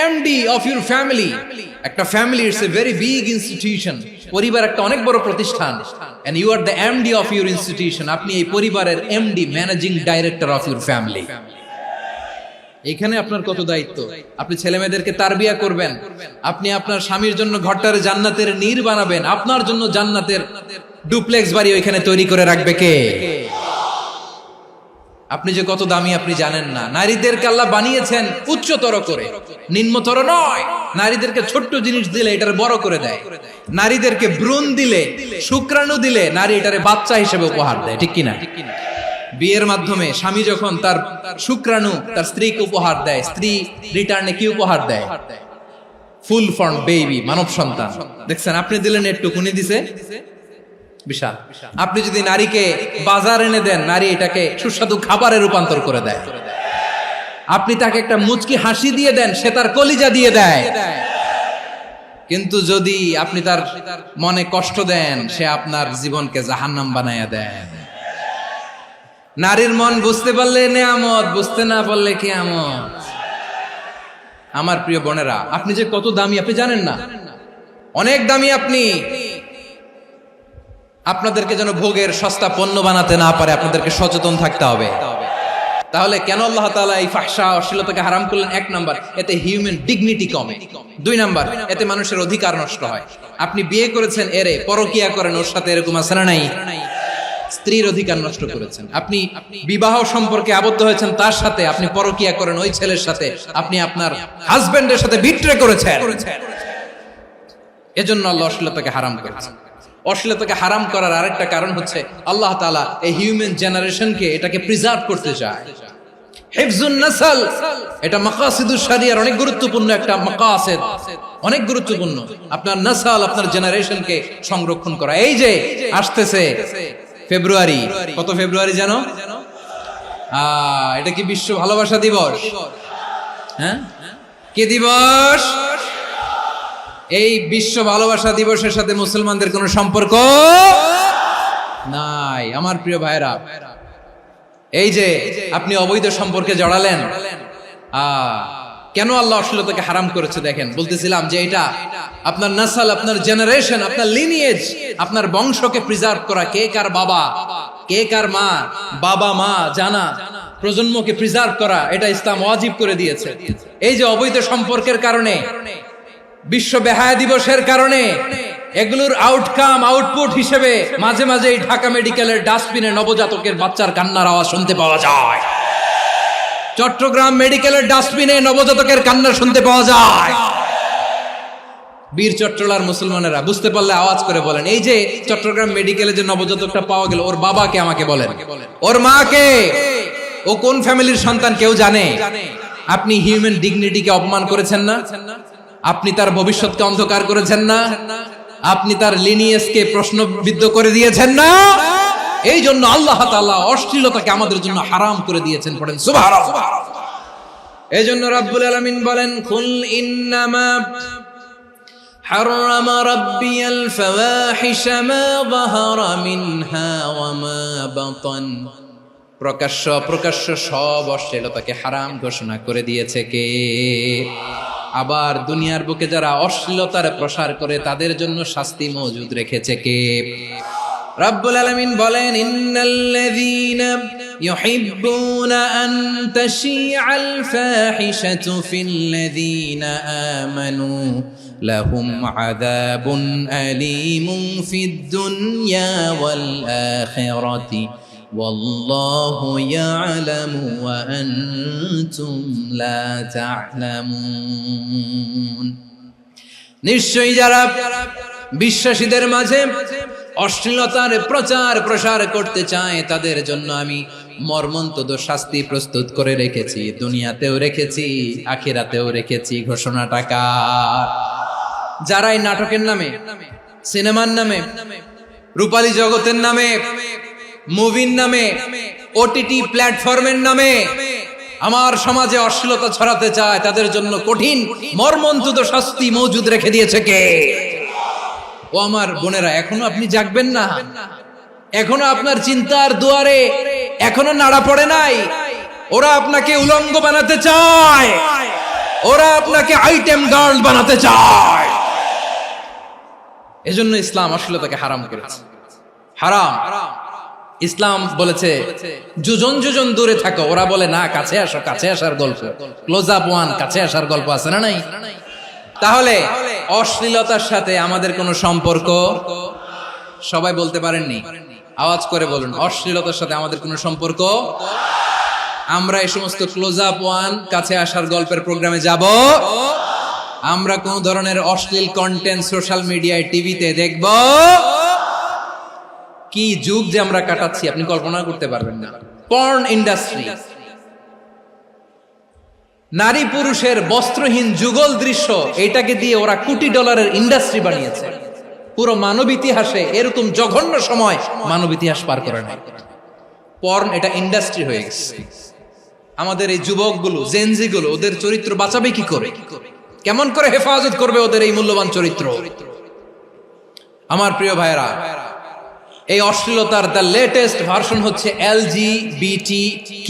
MD of your family. একটা family it's a very big institution. পরিবার একটা অনেক বড় প্রতিষ্ঠান। And you are the MD of your institution. আপনি এই পরিবারের MD, managing director of your family. এখানে আপনার কত দায়িত্ব। আপনি ছেলে মেয়েদেরকে তারবিয়া করবেন, আপনি আপনার স্বামীর জন্য ঘরটারে জান্নাতের নীর বানাবেন, আপনার জন্য জান্নাতের ডুপ্লেক্স বাড়ি ওইখানে তৈরি করে রাখবে কে? আপনি যে কত দামি আপনি জানেন না। নারীদেরকে আল্লাহ বানিয়েছেন উচ্চতর করে, নিম্নতর নয়। নারীদেরকে ছোট্ট জিনিস দিলে এটারে বড় করে দেয়। নারীদেরকে ভ্রূণ দিলে, শুক্রাণু দিলে নারী এটারে বাচ্চা হিসেবে উপহার দেয়, ঠিক কিনা? বিয়ের মাধ্যমে স্বামী যখন তার শুক্রাণু তার স্ত্রীকে উপহার দেয়, স্ত্রী রিটার্নে কি উপহার দেয়? ফুল ফর্ম বেবি, মানব সন্তান। দেখছেন, আপনি দিলেন একটুকুনি, দিছে বিশাল। আপনি যদি নারীকে বাজার এনে দেন, নারী এটাকে সুস্বাদু খাবারে রূপান্তর করে দেয়। আপনি তাকে একটা মুচকি হাসি দিয়ে দেন, সে তার কলিজা দিয়ে দেয়। কিন্তু যদি আপনি তার মনে কষ্ট দেন, সে আপনার জীবনকে জাহান্নাম বানায়া দেয়। নারীর মন বুঝতে পারলে নেয়ামত, বুঝতে না পারলে কিয়ামত। আমার প্রিয় বোনেরা, আপনি যে কত দামি আপনি জানেন না। অনেক দামি আপনি। আপনাদেরকে যেন ভোগের সস্তা পণ্য বানাতে না পারে, আপনাদেরকে সচেতন থাকতে হবে। তাহলে কেন আল্লাহ তাআলা এই ফাহশা, অশ্লীলতাকে হারাম করলেন? 1 নাম্বার, এতে হিউম্যান ডিগনিটি কমে। 2 নাম্বার, এতে মানুষের অধিকার নষ্ট হয়। আপনি বিয়ে করেছেন, এরে পরকিয়া করেন, ওর সাথে এরকম আছে না নাই? স্ত্রীর অধিকার নষ্ট করেছেন। আপনি বিবাহ সম্পর্কে আবদ্ধ হয়েছেন তার সাথে, আপনি পরকিয়া করেন ওই ছেলের সাথে, আপনি আপনার হাজবেন্ডের সাথে বিট্রে করেছেন। এজন্য আল্লাহ অশ্লীলতাকে হারাম করেছেন। অশ্লীলতাকে হারাম করার আরেকটা কারণ হচ্ছে আল্লাহ তাআলা এই হিউম্যান জেনারেশনকে এটাকে প্রিজার্ভ করতে চায়। হিফজুন নাসল, এটা মাকাসিদুশ শরিয়ার অনেক গুরুত্বপূর্ণ একটা মাকাসিদ, অনেক গুরুত্বপূর্ণ। আপনার নাসল, আপনার জেনারেশনকে সংরক্ষণ করা। এই যে আসতেছে ফেব্রুয়ারি, কত ফেব্রুয়ারি জানো? এটা কি বিশ্ব ভালোবাসা দিবস? হ্যাঁ, কি দিবস? এই বিশ্ব ভালোবাসা দিবসের সাথে মুসলমানদের কোনো সম্পর্ক নাই। আমার প্রিয় ভাইরা, এই যে আপনি অবৈধ সম্পর্কে জড়ালেন, কেন আল্লাহ অশ্লীলতাকে হারাম করেছে দেখেন। বলতেছিলাম যে এটা আপনার নাসল, আপনার জেনারেশন, আপনার লিনিয়েজ, আপনার বংশকে প্রিজার্ভ করা। কে কার বাবা, কে কার মা, বাবা মা জানা, প্রজন্মকে প্রিজার্ভ করা, এটা ইসলাম ওয়াজিব করে দিয়েছে। এই যে অবৈধ সম্পর্কের কারণে, বিশ্ব বেহায়া দিবসের কারণে, এগুলোর আউটকাম, আউটপুট হিসেবে মাঝে মাঝে এই ঢাকা মেডিকেলের ডাস্টবিনে নবজাতকের বাচ্চার কান্নার আওয়াজ শুনতে পাওয়া যায়। চট্টগ্রাম মেডিকেলের ডাস্টবিনে নবজাতকের কান্না শুনতে পাওয়া যায়। বীর চট্টলার মুসলমানেরা বুঝতে পারলে আওয়াজ করে বলেন, এই যে চট্টগ্রাম মেডিকেলে যে নবজাতকটা পাওয়া গেল, ওর বাবাকে আমাকে বলেন, ওর মাকে, ও কোন ফ্যামিলির সন্তান কেউ জানে? আপনি হিউম্যান ডিগনিটিকে অপমান করেছেন না? আপনি তার ভবিষ্যৎকে অন্ধকার করেছেন না? আপনি তার লিনিয়েজকে প্রশ্নবিদ্ধ করে দিয়েছেন না? এই জন্য আল্লাহ তাআলা অশ্লীলতাকে আমাদের জন্য হারাম করে দিয়েছেন। পড়েন সুবহানাল্লাহ। এই জন্য রাব্বুল আলামিন বলেন, কুল ইন্নামা হারাম রাব্বিয়াল ফাওয়াহিশা মা যাহারা মিনহা ওয়া মা বাতান। প্রকাশ্য অপ্রকাশ্য সব অশ্লীলতাকে হারাম ঘোষণা করে দিয়েছে কে? আবার দুনিয়ার বুকে যারা অশ্লীলতার প্রসার করে তাদের জন্য শাস্তি মজুদ রেখেছে কে? রাব্বুল আলামিন বলেন ইন্নাল্লাযীনা ইউহিব্বুনা আন তাশিআল ফাহিশাতু ফিল্লাযীনা আমানু লাহুম আযাবুন আলীমুন ফিদ দুনিয়া ওয়াল আখিরাতি ওয়াল্লাহু ইয়ালামু ওয়া আনতুম লা তা'লামুন। নিশ্চয়ই যারা বিশ্বাসীদের মাঝে অশ্লীলতার প্রচার প্রসার করতে চায় তাদের জন্য আমি মর্মন্তুদ শাস্তি প্রস্তুত করে রেখেছি, দুনিয়াতেও রেখেছি, আখিরাতেও রেখেছি। ঘোষণাটা কার? যারা এই নাটকের নামে, সিনেমার নামে, রূপালী জগতের নামে, মুভির নামে, ওটিটি প্ল্যাটফর্মের নামে আমার সমাজে অশ্লীলতা ছড়াতে চায় তাদের জন্য কঠিন মর্মন্তুদ শাস্তি মজুদ রেখে দিয়েছে কে? ও আমার বোনেরা, এখনো আপনি জাগবেন না? এখনো আপনার চিন্তার দুয়ারে এখনো নাড়া পড়ে নাই? ওরা আপনাকে উলঙ্গ বানাতে চায়, ওরা আপনাকে আইটেম গার্ল বানাতে চায়। এজন্য ইসলাম অশ্লীলতাকে হারাম করেছে। হারাম। ইসলাম বলেছে যোজন যোজন দূরে থাকো, ওরা বলে না কাছে আসো, কাছে আসার গল্প, ক্লোজ আপ ওয়ান, কাছে আসার গল্প আছে না নাই? তাহলে অশ্লীলতার সাথে আমাদের কোনো সম্পর্ক? সবাই বলতে পারেননি, আওয়াজ করে বলুন, অশ্লীলতার সাথে আমাদের কোনো সম্পর্ক? আমরা এই সমস্ত ক্লোজ আপ ওয়ান, কাছে আসার গল্পের প্রোগ্রামে যাব? আমরা কোন ধরনের অশ্লীল কন্টেন্ট সোশ্যাল মিডিয়ায়, টিভিতে দেখব? কি যুগ যে আমরা কাটাচ্ছি আপনি কল্পনা করতে পারবেন না। পর্ন ইন্ডাস্ট্রি, নারী পুরুষের বস্ত্রহীন যুগল দৃশ্য, এটাকে দিয়ে ওরা কোটি ডলারের ইন্ডাস্ট্রি বানিয়েছে। পুরো মানব ইতিহাসে এরকম জঘন্য সময় মানব ইতিহাস পার করে নাই। পর্ন এটা ইন্ডাস্ট্রি হয়ে গেছে। আমাদের এই যুবকগুলো, জেনজি গুলো, ওদের চরিত্র বাঁচাবে কি করে? কেমন করে হেফাজত করবে ওদের এই মূল্যবান চরিত্র? আমার প্রিয় ভাইরা, এই অশ্লীলতার দ্য লেটেস্ট ভার্সন হচ্ছে LGBTQ,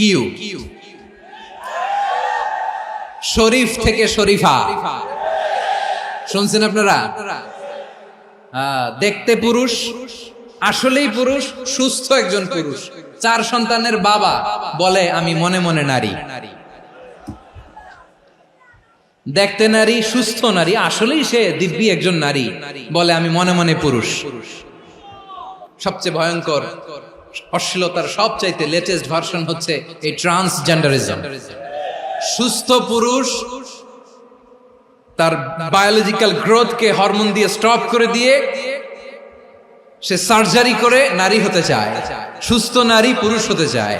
শরীফ থেকে শরীফা। শুনছেন আপনারা? দেখতে পুরুষ, আসলেই পুরুষ, সুস্থ একজন পুরুষ, 4 সন্তানের বাবা, বলে আমি মনে মনে নারী। দেখতে নারী, সুস্থ নারী, আসলেই সে দিব্যি একজন নারী, বলে আমি মনে মনে পুরুষ। সবচেয়ে ভয়ঙ্কর অশ্লীলতার সবচাইতে লেটেস্ট ভার্সন হচ্ছে এই ট্রান্সজেন্ডারিজম। সুস্থ পুরুষ তার বায়োলজিক্যাল গ্রোথকে হরমোন দিয়ে স্টপ করে দিয়ে সে সার্জারি করে নারী হতে চায়। সুস্থ নারী পুরুষ হতে চায়।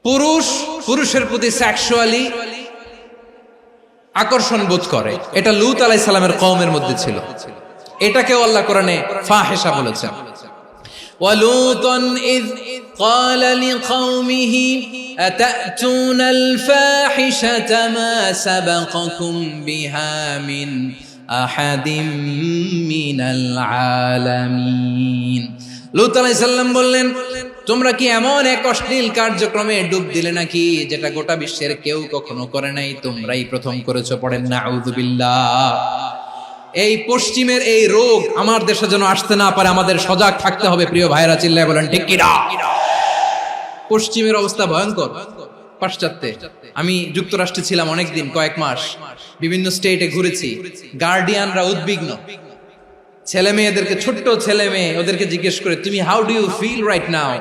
পুরুষ পুরুষের প্রতি সেক্সুয়ালি আকর্ষণ বোধ করে। এটা লূত আলাইহিস সালামের কওমের মধ্যে ছিল। এটাকে আল্লাহ কোরআনে ফাহিশা বলেছেন। ওয়ালুতান ইয قال لقومه أتأتون الفاحشة ما سبقكم بها من أحد من العالمين। লূত আলাইহিস সালাম বললেন, তোমরা কি এমন এক অশ্লীল কার্যক্রমে ডুব দিলে নাকি যেটা গোটা বিশ্বের কেউ কখনো করে নাই, তোমরাই প্রথম করেছো। পড়েন নাউযুবিল্লাহ। এই পশ্চিমের এই রোগ আমার দেশে যেন আসতে না পারে, আমাদের সজাগ থাকতে হবে। প্রিয় ভাইরা, চিল্লায় বলেন ঠিক কি না? পশ্চিমের অবস্থা ভয়ঙ্কর। পাশ্চাত্যে, আমি যুক্তরাষ্ট্রে ছিলাম অনেকদিন, কয়েক মাস, বিভিন্ন স্টেটে ঘুরেছি। গার্ডিয়ানরা উদ্বিগ্ন, ছেলে মেয়েদেরকে, ছোট্ট ছেলে মেয়ে, ওদেরকে জিজ্ঞেস করে, তুমি how do you feel right now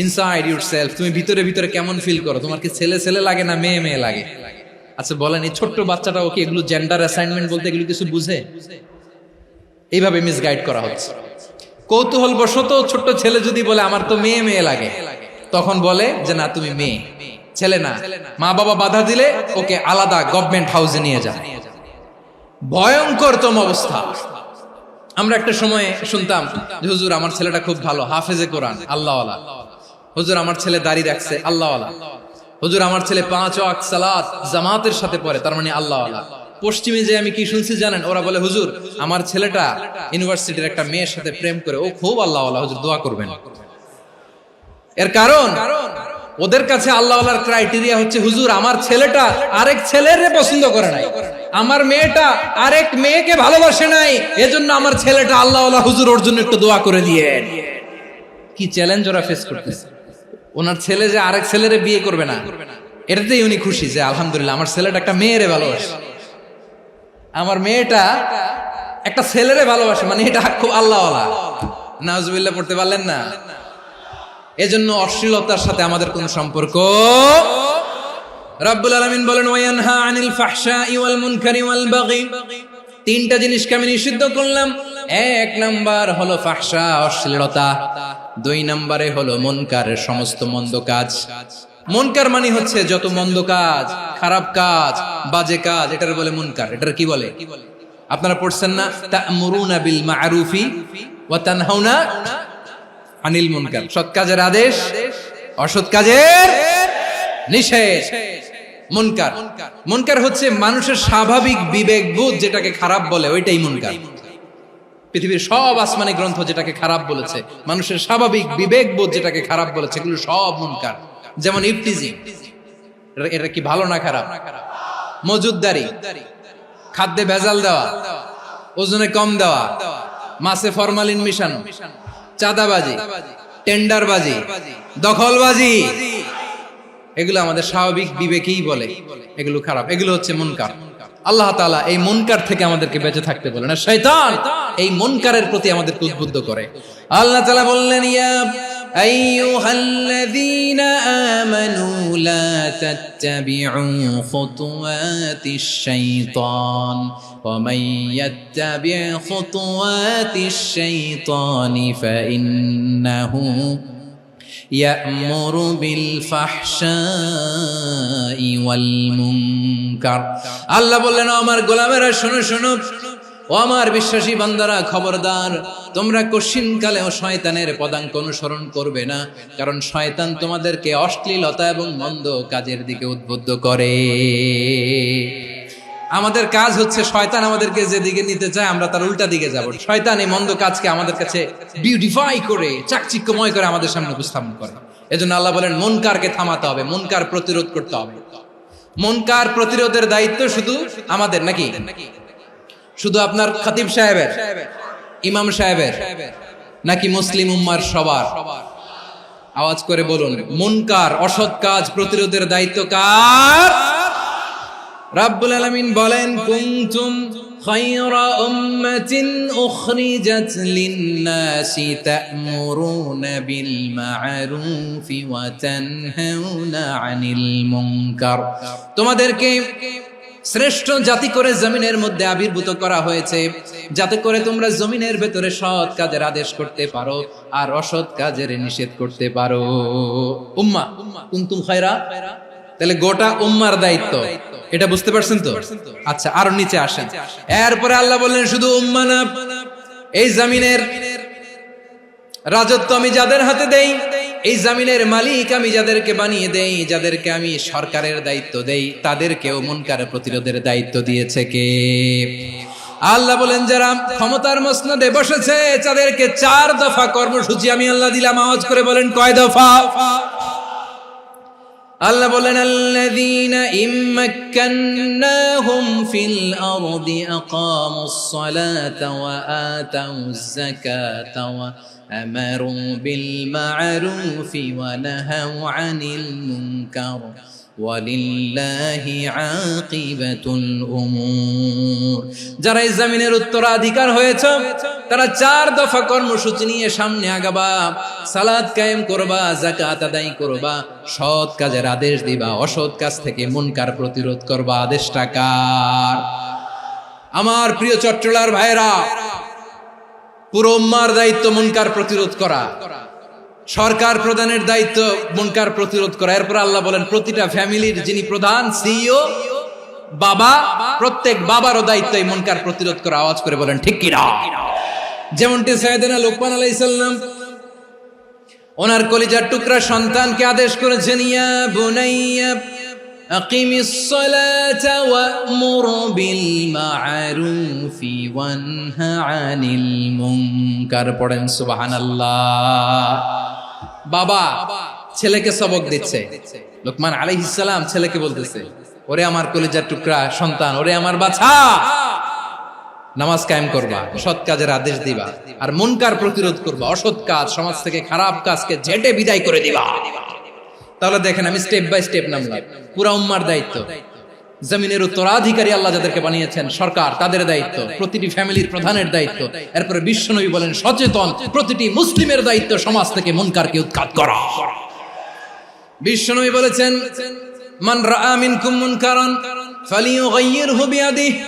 inside yourself? তুমি ভিতরে ভিতরে কেমন ফিল করো? তোমার কি ছেলে ছেলে লাগে না মেয়ে মেয়ে লাগে? আচ্ছা বলেন, এই ছোট্ট বাচ্চাটাও কি এগুলো জেন্ডার অ্যাসাইনমেন্ট বলতে এগুলো কিছু বুঝে? এইভাবে মিসগাইড করা হচ্ছে। কৌতূহল বশত ছোট্ট ছেলে যদি বলে আমার তো মেয়ে মেয়ে লাগে, তখন বলে যে না তুমি মেয়ে, ছেলে না। মা বাবা বাধা দিলে ওকে আলাদা গভর্নমেন্ট হাউসে নিয়ে যায়। ভয়ঙ্করতম অবস্থা। আমরা একটা সময় শুনতাম যে হুজুর আমার ছেলেটা খুব ভালো, হাফেজে কোরআন, আল্লাহওয়ালা। হুজুর আমার ছেলে দাড়ি রাখছে, আল্লাহওয়ালা। হুজুর আমার ছেলে 5 ওয়াক্ত সালাত জামাতের সাথে পড়ে, তার মানে আল্লাহওয়ালা। পশ্চিমে যে আমি কি শুনছি জানেন? ওরা বলে হুজুর আমার ছেলেটা ইউনিভার্সিটির একটা মেয়ের সাথে প্রেম করে, ও খুব আল্লাহওয়ালা, হুজুর দোয়া করবেন। এর কারণ ওদের কাছে আল্লাহওয়ালার ক্রাইটেরিয়া হচ্ছে, হুজুর আমার ছেলেটা আরেক ছেলের পছন্দ করে নাই, আমার মেয়েটা আরেক মেয়েকে ভালোবাসে নাই, এজন্য আমার ছেলেটা আল্লাহওয়ালা, হুজুর ওর জন্য একটু দোয়া করে দিয়ে। কি চ্যালেঞ্জ ওরা ফেস করতেছে। ওনার ছেলে যে আরেক ছেলেরে বিয়ে করবে না, এটাতেই উনি খুশি যে আলহামদুলিল্লাহ আমার ছেলেটা একটা মেয়েরে ভালোবাসে, আমার মেয়েটা একটা ছেলেরে ভালোবাসে, মানে এটা খুব আল্লাহওয়ালা। নাউজুবিল্লাহ পড়তে পারলেন না? এজন্য অশ্লীলতার সাথে আমাদের কোন সম্পর্ক। রাব্বুল আলামিন বলেন ওয়ায়ানহা আনিল ফাহশাই ওয়াল মুনকারি ওয়াল বাগি, তিনটা জিনিসকে আমি নিষিদ্ধ করলাম। এক নাম্বার হলো ফাহশা, অশ্লীলতা। দুই নম্বরে হলো মুনকার, সমস্ত মন্দ কাজ। মুনকার মানে হচ্ছে যত মন্দ কাজ, খারাপ কাজ, বাজে কাজ, এটার বলে মুনকার। এটার কি বলে? আপনারা পড়ছেন না, তা'মুরুনা বিল মা'রুফি ওয়া তানহাউনা আনিল মুনকার। সৎ কাজের আদেশ, অসৎ কাজের নিষেধ। মুনকার, মুনকার হচ্ছে মানুষের স্বাভাবিক বিবেকবোধ যেটাকে খারাপ বলে, ওইটাই মুনকার। পৃথিবীর সব আসমানি গ্রন্থ যেটাকে খারাপ বলেছে, মানুষের স্বাভাবিক বিবেকবোধ যেটাকে খারাপ বলেছে, এগুলো সব মুনকার। যেমন ইফতিজিং, এটা কি ভালো না খারাপ? মজুদদারি, খাদ্যে ভেজাল দেওয়া, ওজনে কম দেওয়া, মাছে ফরমালিন মিশানো, চাঁদাবাজি, টেন্ডারবাজি, দখলবাজি, এগুলো আমাদের স্বাভাবিক বিবেকেই বলে এগুলো খারাপ, এগুলো হচ্ছে মুনকার। আল্লাহ তাআলা এই মুনকার থেকে আমাদেরকে বেঁচে থাকতে বলেন, আর শয়তান এই মুনকারের প্রতি আমাদেরকে উদ্বুদ্ধ করে। আল্লাহ তাআলা বললেন, ইয়া আইয়ুহাল্লাযীনা আমানু লা তাত্তাবিউ খুতুওয়াতিশ শাইতান ওয়া মান ইয়াত্তাবি' খুতুওয়াতিশ শাইতানি ফাইন্নাহু ইয়া'মুরু বিল ফাহশাই ওয়াল মুনকার। আল্লাহ বললেন, আমার গোলামেরা শোনো শোনো, ও আমার বিশ্বাসী বান্দারা খবরদার, তোমরা কশিনকালেও শয়তানের পদাঙ্ক অনুসরণ করবে না, কারণ শয়তান তোমাদেরকে অশ্লীলতা এবং মন্দ কাজের দিকে উদ্বুদ্ধ করে। আমাদের কাজ হচ্ছে শয়তান আমাদেরকে যেদিকে নিতে চায় আমরা তার উল্টা দিকে যাব। শয়তান এই মন্দ কাজকে আমাদের কাছে বিউটিফাই করে, চাকচিক্যময় করে আমাদের সামনে উপস্থাপন করে। এজন্য আল্লাহ বলেন মুনকারকে থামাতে হবে, মুনকার প্রতিরোধ করতে হবে। মুনকার প্রতিরোধের দায়িত্ব শুধু আমাদের নাকি? শুধু আপনার খতিব সাহেবের, ইমাম সাহেবের, নাকি মুসলিম উম্মার সবার? আওয়াজ করে বলুন, মুনকার অসৎ কাজ প্রতিরোধের দায়িত্ব কার? রাব্বুল আলামিন বলেন, কুনতুম খায়রা উম্মাতিন উখরিজাত লিন-নাসি তা'মুরুনা বিল মা'রুফি ওয়া তানহাউনা আনিল মুনকার। তোমাদেরকে শ্রেষ্ঠ জাতি করে জমিনের মধ্যে আবির্ভূত করা হয়েছে, যাতে করে তোমরা জমিনের ভেতরে সৎ কাজের আদেশ করতে পারো আর অসৎ কাজের নিষেধ করতে পারো। উম্মাহ, কুনতুম খায়রা, তাহলে গোটা উম্মার দায়িত্ব, এটা বুঝতে পারছেন তো? আচ্ছা, আরো নিচে আসেন। এরপরে আল্লাহ বললেন, শুধু উম্মাহ না, এই জমিনের রাজত্ব আমি যাদের হাতে দেই, এই জমিনের মালিক আমি যাদেরকে বানিয়ে দেই, যাদেরকে আমি সরকারের দায়িত্ব দেই, তাদেরকেও মুনকার প্রতিরোধের দায়িত্ব দিয়েছে কে? আল্লাহ বলেন, যারা ক্ষমতার মসনদে বসেছে তাদেরকে 4 দফা কর্মসূচি আমি আল্লাহ দিলাম। আওয়াজ করে বলেন, কয় দফা? আল্লাহ বলেন, আল্লাযীনা ইম্মাক্কান্নাহুম ফিল আরদি আকামুস সালাতা ওয়া আতাউয যাকাতা ওয়া আমারু বিল মা'রুফি ওয়া নাহাউ আনিল মুনকার ওয়ালিল্লাহি আকিবাতুল উমুর। যারা এই জমিনের উত্তরাধিকার হয়েছে তারা 4 দফা কর্মসূচি নিয়ে সামনে আগাবা। সালাত কায়েম করবা, যাকাত আদায় করবা, সৎ কাজের আদেশ দিবা, অসৎ কাজ থেকে মুনকার প্রতিরোধ করবা। আদেশটা কার? আমার প্রিয় চট্টলার ভাইরা, পুরো উম্মার দায়িত্ব মুনকার প্রতিরোধ করা, সরকার প্রধানের দায়িত্ব মুনকার প্রতিরোধ করা। এরপর আল্লাহ বলেন, প্রতিটা ফ্যামিলির যিনি প্রধান সিইও বাবা, প্রত্যেক বাবারও দায়িত্ব এই মুনকার প্রতিরোধ করা। আওয়াজ করে বলেন ঠিক কি না? যেমনটি সাইয়েদনা লুকমান আলাইহিস সালাম ওনার কলিজার টুকরা সন্তানকে আদেশ করেছেন, ইয়া বুনাইয়া আকিমিস সালাতা ওয়া'মুর বিল মা'রুফি ওয়ানহা আনিল মুনকার। পড়েন সুবহানাল্লাহ। বাবা ছেলেকে সবক দিচ্ছে। লোকমান আলাইহিস সালাম ছেলেকে বলতেছে, ওরে আমার কলিজার টুকরা সন্তান, ওরে আমার বাছা, নামাজ কায়েম করবা, সৎ কাজের আদেশ দিবা, আর মুনকার প্রতিরোধ করবা, অসৎ কাজ, সমাজ থেকে খারাপ কাজকে ঝেঁটে বিদায় করে দিবা। তাহলে দেখেন, আমি স্টেপ বাই স্টেপ নামলাম। পুরা উম্মার দায়িত্ব, জমিনের উত্তরাধিকারী আল্লাহ যাদেরকে বানিয়েছেন সরকার, তাদের দায়িত্ব, প্রতিটি ফ্যামিলির প্রধানের দায়িত্ব, এরপরে বিশ্বনবী বলেন সচেতন প্রতিটি মুসলিমের দায়িত্ব সমাজ থেকে মুনকারকে উৎখাত করা। বিশ্বনবী বলেছেন, মান রাআ মিনকুম মুনকারান ফালিয়ুগাইয়িরহু বিয়াদিহি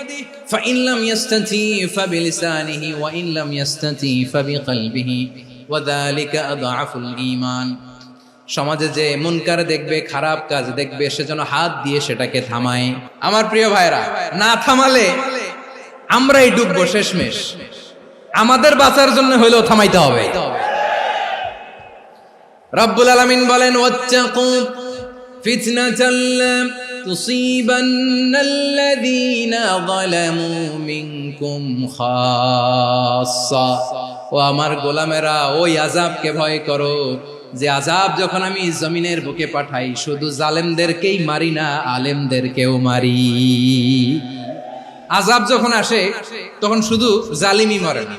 ফাইন লাম ইয়াসতাতি ফাবিলিসানিহি ওয়া ইন লাম ইয়াসতাতি ফাবিকলবিহি ওয়া যালিকা আযআফুল ঈমান। সমাজে যে মুনকার দেখবে, খারাপ কাজ দেখবে, সে যেন হাত দিয়ে সেটাকে থামায়। আমার প্রিয় ভাইরা, না থামালে আমরাই ডুববো শেষমেশ। আমাদের বাঁচার জন্য হইলেও থামাইতে হবে। রব্বুল আলামিন বলেন, ওয়াত্তাকু ফিতনাতাল লা তুসিবান্নাল্লাযীনা যালামু মিনকুম খাসসা। ও আমার গোলামেরা, ওই আযাবকে ভয় করো যে আযাব যখন আমি জমিনের বুকে পাঠাই, শুধু জালেমদেরকেই মারি না, আলেমদেরকেও মারি। আযাব যখন আসে তখন শুধু জালিমই মরে না,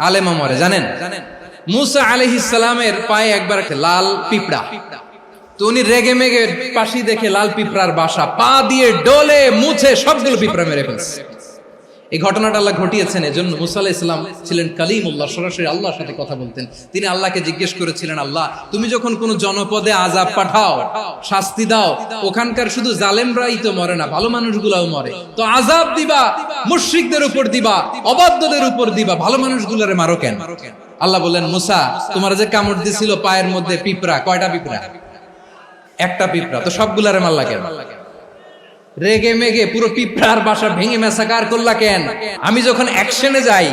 আলেমও মরে। জানেন, মুসা আলাইহিস সালামের পায়ে একবার লাল পিঁপড়া, তো উনি রেগে মেগে পাশি দেখে লাল পিঁপড়ার বাসা, পা দিয়ে ডলে মুছে সবগুলো পিঁপড়া মেরে ফেলছে। এই ঘটনাটা আল্লাহ ঘটিয়েছেন। এজন্য মুসা আলাইহিস সালাম ছিলেন কালিমুল্লাহ, সরাসরি আল্লাহর সাথে কথা বলতেন। তিনি আল্লাহকে জিজ্ঞেস করেছিলেন, আল্লাহ তুমি যখন কোন জনপদে আযাব পাঠাও, শাস্তি দাও, ওখানকার শুধু জালেমরাই তো মরে না, ভালো মানুষগুলাও মরে, তো আযাব দিবা মুশরিকদের উপর দিবা, অবাধ্যদের উপর দিবা, ভালো মানুষগুলোরে মারো কেন? আল্লাহ বললেন, মুসা তোমার যে কামড় দিছিল পায়ের মধ্যে পিঁপড়া, কয়টা পিঁপড়া? একটা পিঁপড়া, তো সবগুলারে মারলা কেন? রেগে মেগে পুরো পিঁপড়ার বাসা ভেঙে মেসাকার করলা কেন? আমি যখন অ্যাকশনে যাই,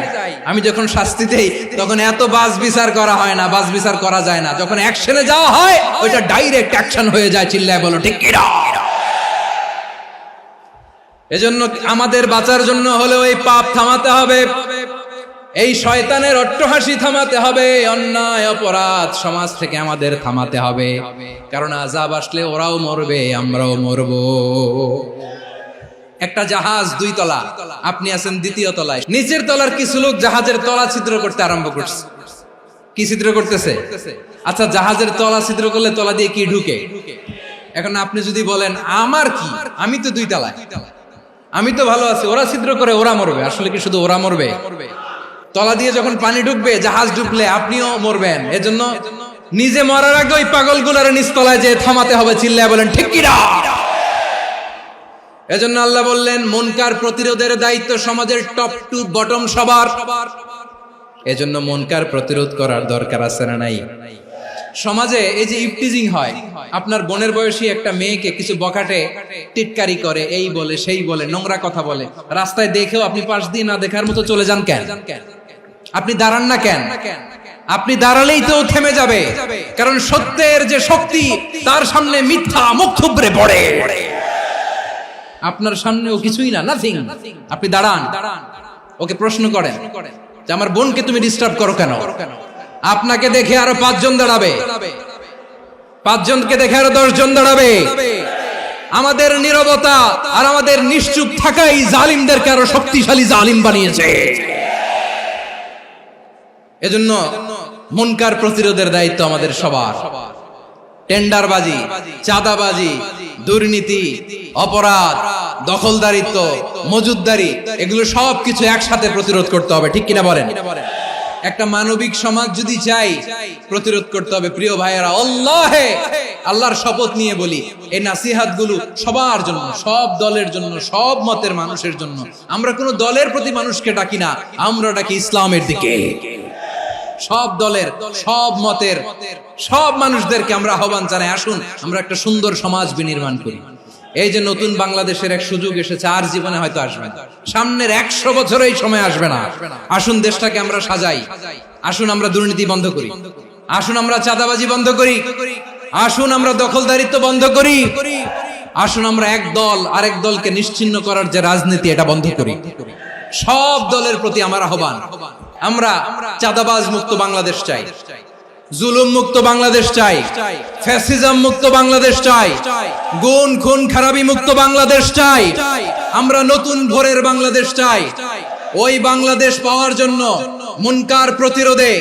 আমি যখন শাস্তি দেই, তখন এত বাস বিচার করা হয় না, বাস বিচার করা যায় না। যখন অ্যাকশনে যাওয়া হয়, ওইটা ডাইরেক্ট অ্যাকশন হয়ে যায়। চিল্লায় বলো ঠিক কি না? এজন্য আমাদের বাঁচার জন্য হলেও এই পাপ থামাতে হবে, এই শয়তানের অট্টহাসি থামাতে হবে, অন্যায় অপরাধ সমাজ থেকে আমাদের থামাতে হবে। কারণ আযাব আসলে ওরাও মরবে, আমরাও মরব। একটা জাহাজ 2 তলা, আপনি আছেন 2য় তলায়। নিচের তলার কিছু লোক জাহাজের তলা ছিদ্র করতে আরম্ভ করছে। কি ছিদ্র করতেছে? আচ্ছা, জাহাজের তলা ছিদ্র করলে তলা দিয়ে কি ঢুকে? এখন আপনি যদি বলেন আমার কি, আমি তো 2 তলায়, আমি তো ভালো আছি, ওরা ছিদ্র করে ওরা মরবে। আসলে কি শুধু ওরা মরবে? তলা দিয়ে যখন পানি ঢুকবে, জাহাজ ঢুকলে আপনিও মরবেন। এজন্য নিজে মরার আগে ওই পাগলগুলোর নিচতলায় যে থামাতে হবে। চিল্লায় বলেন ঠিক কি না? এজন্য আল্লাহ বললেন, মুনকার প্রতিরোধের দায়িত্ব সমাজের টপ টু বটম সবার। এজন্য মুনকার প্রতিরোধ করার দরকার আছে না নাই? সমাজে এই যে ইফটিজিং হয়, আপনার বোনের বয়সী একটা মেয়েকে কিছু বকাটে টিটকারি করে, এই বলে সেই বলে, নোংরা কথা বলে, রাস্তায় দেখেও আপনি পাশ দিয়ে না দেখার মতো চলে যান কেন? আপনি দাঁড়ান না কেন? আপনি দাঁড়ালেই তো থেমে যাবে, কারণ সত্যের যে শক্তি, তার সামনে মিথ্যা মুখ থুবড়ে পড়ে। আপনার সামনে ও কিছুই না, নাথিং। আপনি দাঁড়ান, ওকে প্রশ্ন করেন যে আমার বোনকে তুমি ডিস্টার্ব করো কেন? আপনাকে দেখে আরো 5 জন দাঁড়াবে, 5 জনকে দেখে আরো 10 জন দাঁড়াবে। আমাদের নীরবতা আর আমাদের নিশ্চুপ থাকাই জালিমদেরকে আরো শক্তিশালী জালিম বানিয়েছে। এজন্য মুনকার প্রতিরোধের দায়িত্ব আমাদের সবার। টেন্ডারবাজি, চাঁদাবাজি, দুর্নীতি, অপরাধ, দখলদারিত্ব, মজুদদারি, এগুলো সবকিছু একসাথে প্রতিরোধ করতে হবে। ঠিক কিনা বলেন? একটা মানবিক সমাজ যদি চাই, প্রতিরোধ করতে হবে। প্রিয় ভাইয়েরা, আল্লাহর শপথ নিয়ে বলি, এই নাসিহাত গুলো সবার জন্য, সব দলের জন্য, সব মতের মানুষের জন্য। আমরা কোনো দলের প্রতি মানুষকে ডাকি না, আমরা ডাকি ইসলামের দিকে। সব দলের, সব মতের, সব মানুষদেরকে আমরা আহ্বান জানাই, আসুন আমরা একটা সুন্দর সমাজ বিনির্মাণ করি। এই যে নতুন বাংলাদেশের এক সুযোগ এসেছে, আর জীবনে হয়তো আসবে না, সামনের 100 বছর এই সময় আসবে না। আসুন দেশটাকে আমরা সাজাই, আসুন আমরা দুর্নীতি বন্ধ করি, আসুন আমরা চাঁদাবাজি বন্ধ করি, আসুন আমরা দখলদারিত্ব বন্ধ করি, আসুন আমরা এক দল আরেক দলকে নিশ্চিহ্ন করার যে রাজনীতি, এটা বন্ধ করি। সব দলের প্রতি আমার আহ্বান, আমরা চাঁদাবাজ মুক্ত বাংলাদেশ চাই, জুলুম মুক্ত বাংলাদেশ চাই, ফ্যাসিজম মুক্ত বাংলাদেশ চাই, গুণ খুন খারাপি মুক্ত বাংলাদেশ চাই, আমরা নতুন ভোরের বাংলাদেশ চাই। ওই বাংলাদেশ পাওয়ার জন্য মুনকার প্রতিরোধে,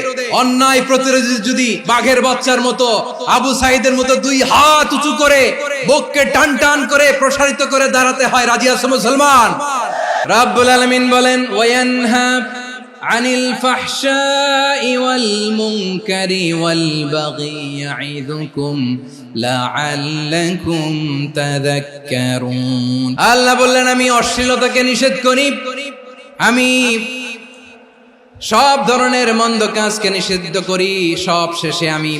অন্যায় প্রতিরোধে যদি বাঘের বাচ্চার মতো, আবু সাইদের মতো দুই হাত উঁচু করে বুককে টান টান করে প্রসারিত করে দাঁড়াতে হয়, রাজি আছো মুসলমান? রাব্বুল আলামিন বলেন, ওয়ায়ানহা আনিল ফাহশাই ওয়াল মুনকারি ওয়াল বাগি ইয়াইযুকুম লাআল্লাকুম তাযাক্কারুন। আল্লাহ বললেন, আমি অশ্লীলতাকে নিষেধ করি, আমি সব ধরনের মন্দ কাজকে নিষিদ্ধ করি, সব শেষে আমি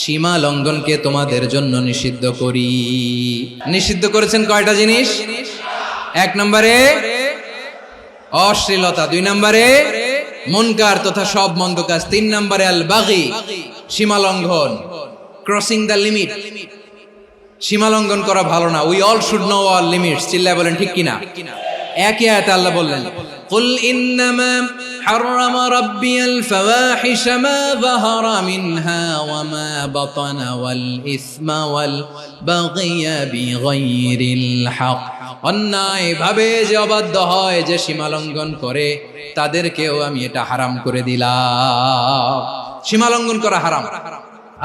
সীমা লঙ্ঘনকে তোমাদের জন্য নিষিদ্ধ করি। নিষিদ্ধ করেছেন কয়টা জিনিস? 1 নম্বরে অশ্লীলতা, 2 নম্বরে মুনকার তথা সব মন্দ কাজ, 3 নম্বরে আল বাগি সীমা লঙ্ঘন, ক্রসিং দ্য লিমিট। সীমা লঙ্ঘন করা ভালো না। We all should know our limits. চিল্লায় বলেন ঠিক কিনা? একই আয়াতে আল্লাহ বললেন, কুল ইন্নামা হাররামা রাব্বিয়াল ফাওয়াহিশা মা যাহারা মিনহা ওয়া মা বাতানা ওয়াল ইসমা ওয়াল বাগিয়া বিগাইরিল হক। অন্যায় ভাবে যে অবাধ্য হয়, যে সীমা লঙ্ঘন করে, তাদেরকেও আমি এটা হারাম করে দিলাম। সীমা লঙ্ঘন করা হারাম।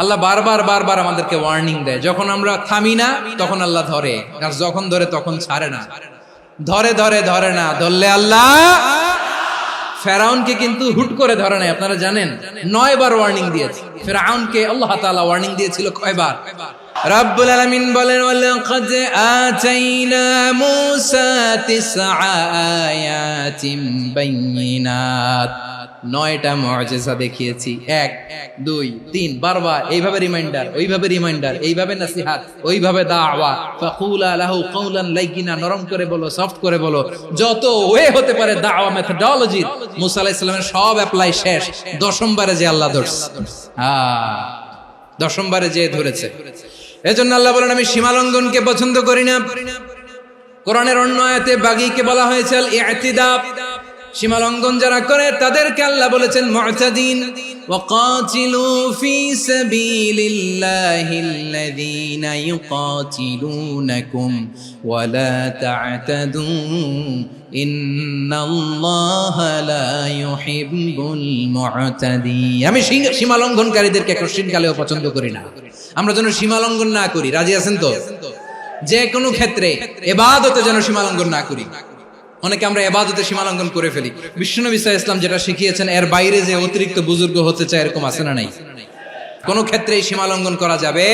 আল্লাহ বারবার বারবার আমাদেরকে ওয়ার্নিং দেয়। যখন আমরা থামি না তখন আল্লাহ ধরে, আর যখন ধরে তখন ছাড়ে না। ধরে ধরে ধরে না, ধরলে আল্লাহ। ফেরাউনকে কিন্তু হুট করে ধরে নাই, আপনারা জানেন 9 বার ওয়ার্নিং দিয়েছে। ফেরাউনকে আল্লাহ তাআলা ওয়ার্নিং দিয়েছিল কয়বার? রাব্বুল আলামিন বলেন, ওয়ালাকাদ আতাইনা মূসা 9 আয়াতিন বাইয়িনাত। 9টা মুআজিজা দেখিয়েছি। 1 2 3 বারবার এইভাবে রিমাইন্ডার, ওইভাবে রিমাইন্ডার, এইভাবে নসিহত, ওইভাবে দাওয়া। ফাকুলা লাহু কাওলান লাইয়িনা, নরম করে বলো, সফট করে বলো, যত ওয়ে হতে পারে দাওয়া মেথডোলজি। মুসা আলাইহিস সালামের সব অ্যাপ্লাই শেষ। 10ম বারে যে আল্লাহ ধরছে, 10ম বারে যে ধরেছে। এজন্য আল্লাহ বলেন, আমি সীমা লঙ্ঘনকে পছন্দ করি না। কোরআনের অন্য আয়াতে বাগীকে বলা হয়েছে আল ইতিদা। সীমা লঙ্ঘন যারা করে তাদেরকে আল্লাহ বলেছেন মুতাদিন। ওয়াকাতিলু ফি সাবিলিল্লাহিল্লাযীনা ইউকাতিলুনাকুম ওয়া লা তা'তাদু ইন্নাল্লাহা লা ইউহিব্বুল মুতাদিন। আমি সীমা লঙ্ঘনকারীদেরকে কোশ্চিনকালেও পছন্দ করি না। আমরা যেন সীমা লঙ্ঘন না করি, রাজি আছেন তো? যে কোনো ক্ষেত্রে ইবাদতে যেন সীমা লঙ্ঘন না করি। অনেকে আমরা ইবাদতে সীমা লঙ্ঘন করে ফেলি। বিশ্বনবী সাল্লাল্লাহু আলাইহি ওয়াসাল্লাম যেটা শিখিয়েছেন, এর বাইরে যে অতিরিক্ত বুজুর্গ হতে চায়, এরকম আছে না নাই? কোন ক্ষেত্রেই সীমা লঙ্ঘন করা যাবে,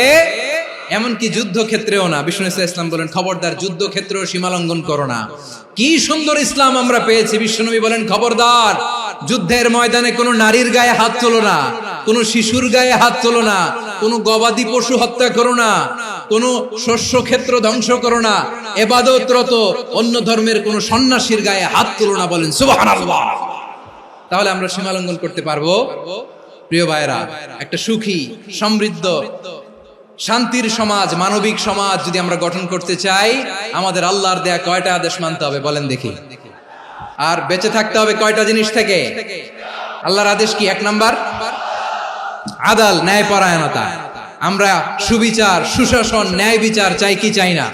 এমনকি যুদ্ধ ক্ষেত্রেও না। বিশ্বনবী সাল্লাল্লাহু আলাইহি ওয়াসাল্লাম বলেন, খবরদার যুদ্ধ ক্ষেত্রেও সীমা লঙ্ঘন করো না। কি সুন্দর ইসলাম আমরা পেয়েছি। বিশ্বনবী বলেন, খবরদার যুদ্ধের ময়দানে কোনো নারীর গায়ে হাত তোলো না, কোনো শিশুর গায়ে হাত তোলো না, কোনো গবাদি পশু হত্যা করো না, কোনো শস্য ক্ষেত্র ধ্বংস করো না, ইবাদতরত অন্য ধর্মের কোনো সন্ন্যাসীর গায়ে হাত তোলো না। বলেন সুবহানাল্লাহ। তাহলে আমরা সীমা লঙ্ঘন করতে পারবো? প্রিয় ভাইরা, একটা সুখী, সমৃদ্ধ, শান্তির সমাজ, মানবিক সমাজ যদি আমরা গঠন করতে চাই, আমাদের আল্লাহর দেয়া কয়টা আদেশ মানতে হবে বলেন দেখি? আর বেঁচে থাকতে হবে কয়টা জিনিস থেকে? আল্লাহর আদেশ কি? 1 নাম্বার আদাল, ন্যায়পরায়ণতা। আমরা সুবিচার, সুশাসন, ন্যায় বিচার চাই কি চাই না?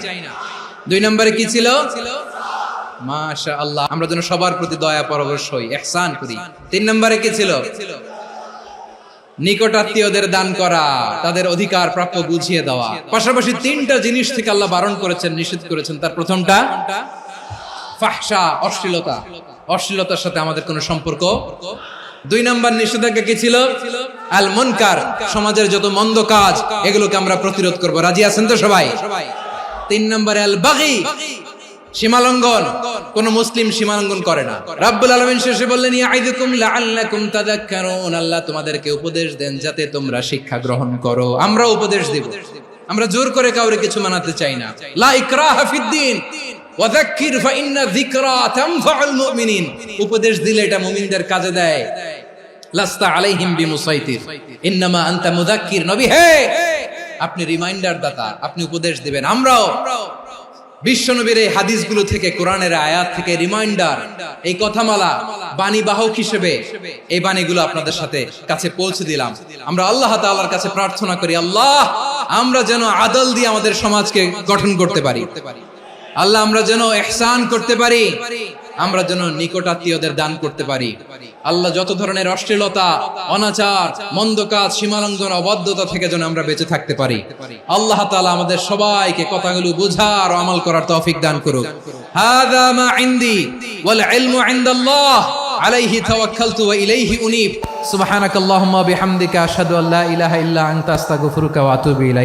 2 নম্বরে কি ছিল? মাশাআল্লাহ, আমরা যেন সবার প্রতি দয়া পরবশ হই, ইহসান করি। 3 নম্বরে কি ছিল? নিকটাত্মীয়দের দান করা, তাদের অধিকার প্রাপ্য বুঝিয়ে দেওয়া। পাশাপাশি 3টা জিনিস থেকে আল্লাহ বারণ করেছেন, নিষেধ করেছেন। তার প্রথমটা ফাহশা, অশ্লীলতা। অশ্লীলতার সাথে আমাদের কোনো সম্পর্ক। 2 নম্বর নিষেধাজ্ঞা কি ছিল? আল মুনকার, সমাজের যত মন্দ কাজ, এগুলোকে আমরা প্রতিরোধ করব। রাজি আছেন তো সবাই? 3 নম্বরে আল বাগী, সীমালঙ্ঘন। কোন মুসলিম সীমালঙ্ঘন করে না। রাব্বুল আলামিন শেষে বললেন, ইয়াইদুকুম লাআল্লাকুম তাযাক্কারুন। আল্লাহ তোমাদেরকে উপদেশ দেন যাতে তোমরা শিক্ষা গ্রহণ করো। আমরা উপদেশ দেব, আমরা জোর করে কাউরে কিছু মানাতে চাই না। লা ইকরাহা ফিদ্দিন ওয়াযাক্কির ফাইন্না যিকরা তানফাউল মুমিনিন। উপদেশ দিলে এটা মুমিনদের কাজে দেয়। লাস্তা আলাইহিম বিমুসাইতির ইন্নামা আনতা মুযাক্কির। নবী হে, আপনি রিমাইন্ডার দাতা, আপনি উপদেশ দিবেন। আমরাও বিশ্বনবীর এই হাদিসগুলো থেকে, কোরআনের আয়াত থেকে রিমাইন্ডার, এই কথামালা বাণী বাহক হিসেবে এই বাণীগুলো আপনাদের সাথে কাছে পৌঁছে দিলাম। আমরা আল্লাহ তাআলার কাছে প্রার্থনা করি, আল্লাহ আমরা যেন আদল দিয়ে আমাদের সমাজকে গঠন করতে পারি। আল্লাহ আমরা যেন ইহসান করতে পারি, আমরা যেন নিকটাত্মীয়দের দান করতে পারি। আল্লাহ যত ধরনের অশ্লীলতা, অনাচার, মন্দ কাজ, সীমালঙ্ঘন, অবাধ্যতা থেকে যেন আমরা বেঁচে থাকতে পারি। আল্লাহ তাআলা আমাদের সবাইকে কথাগুলো বুঝার ও আমল করার তৌফিক দান করুক। হাযা মা ইনদি ওয়াল ইলমু ইনদাল্লাহ আলাইহি তাওয়াক্কালতু ওয়া ইলাইহি উনীব। সুবহানাকাল্লাহুম্মা বিহামদিকা আশহাদু আল্লা ইলাহা ইল্লা আনতা আস্তাগফিরুকা ওয়া আতুবু ইলাইক।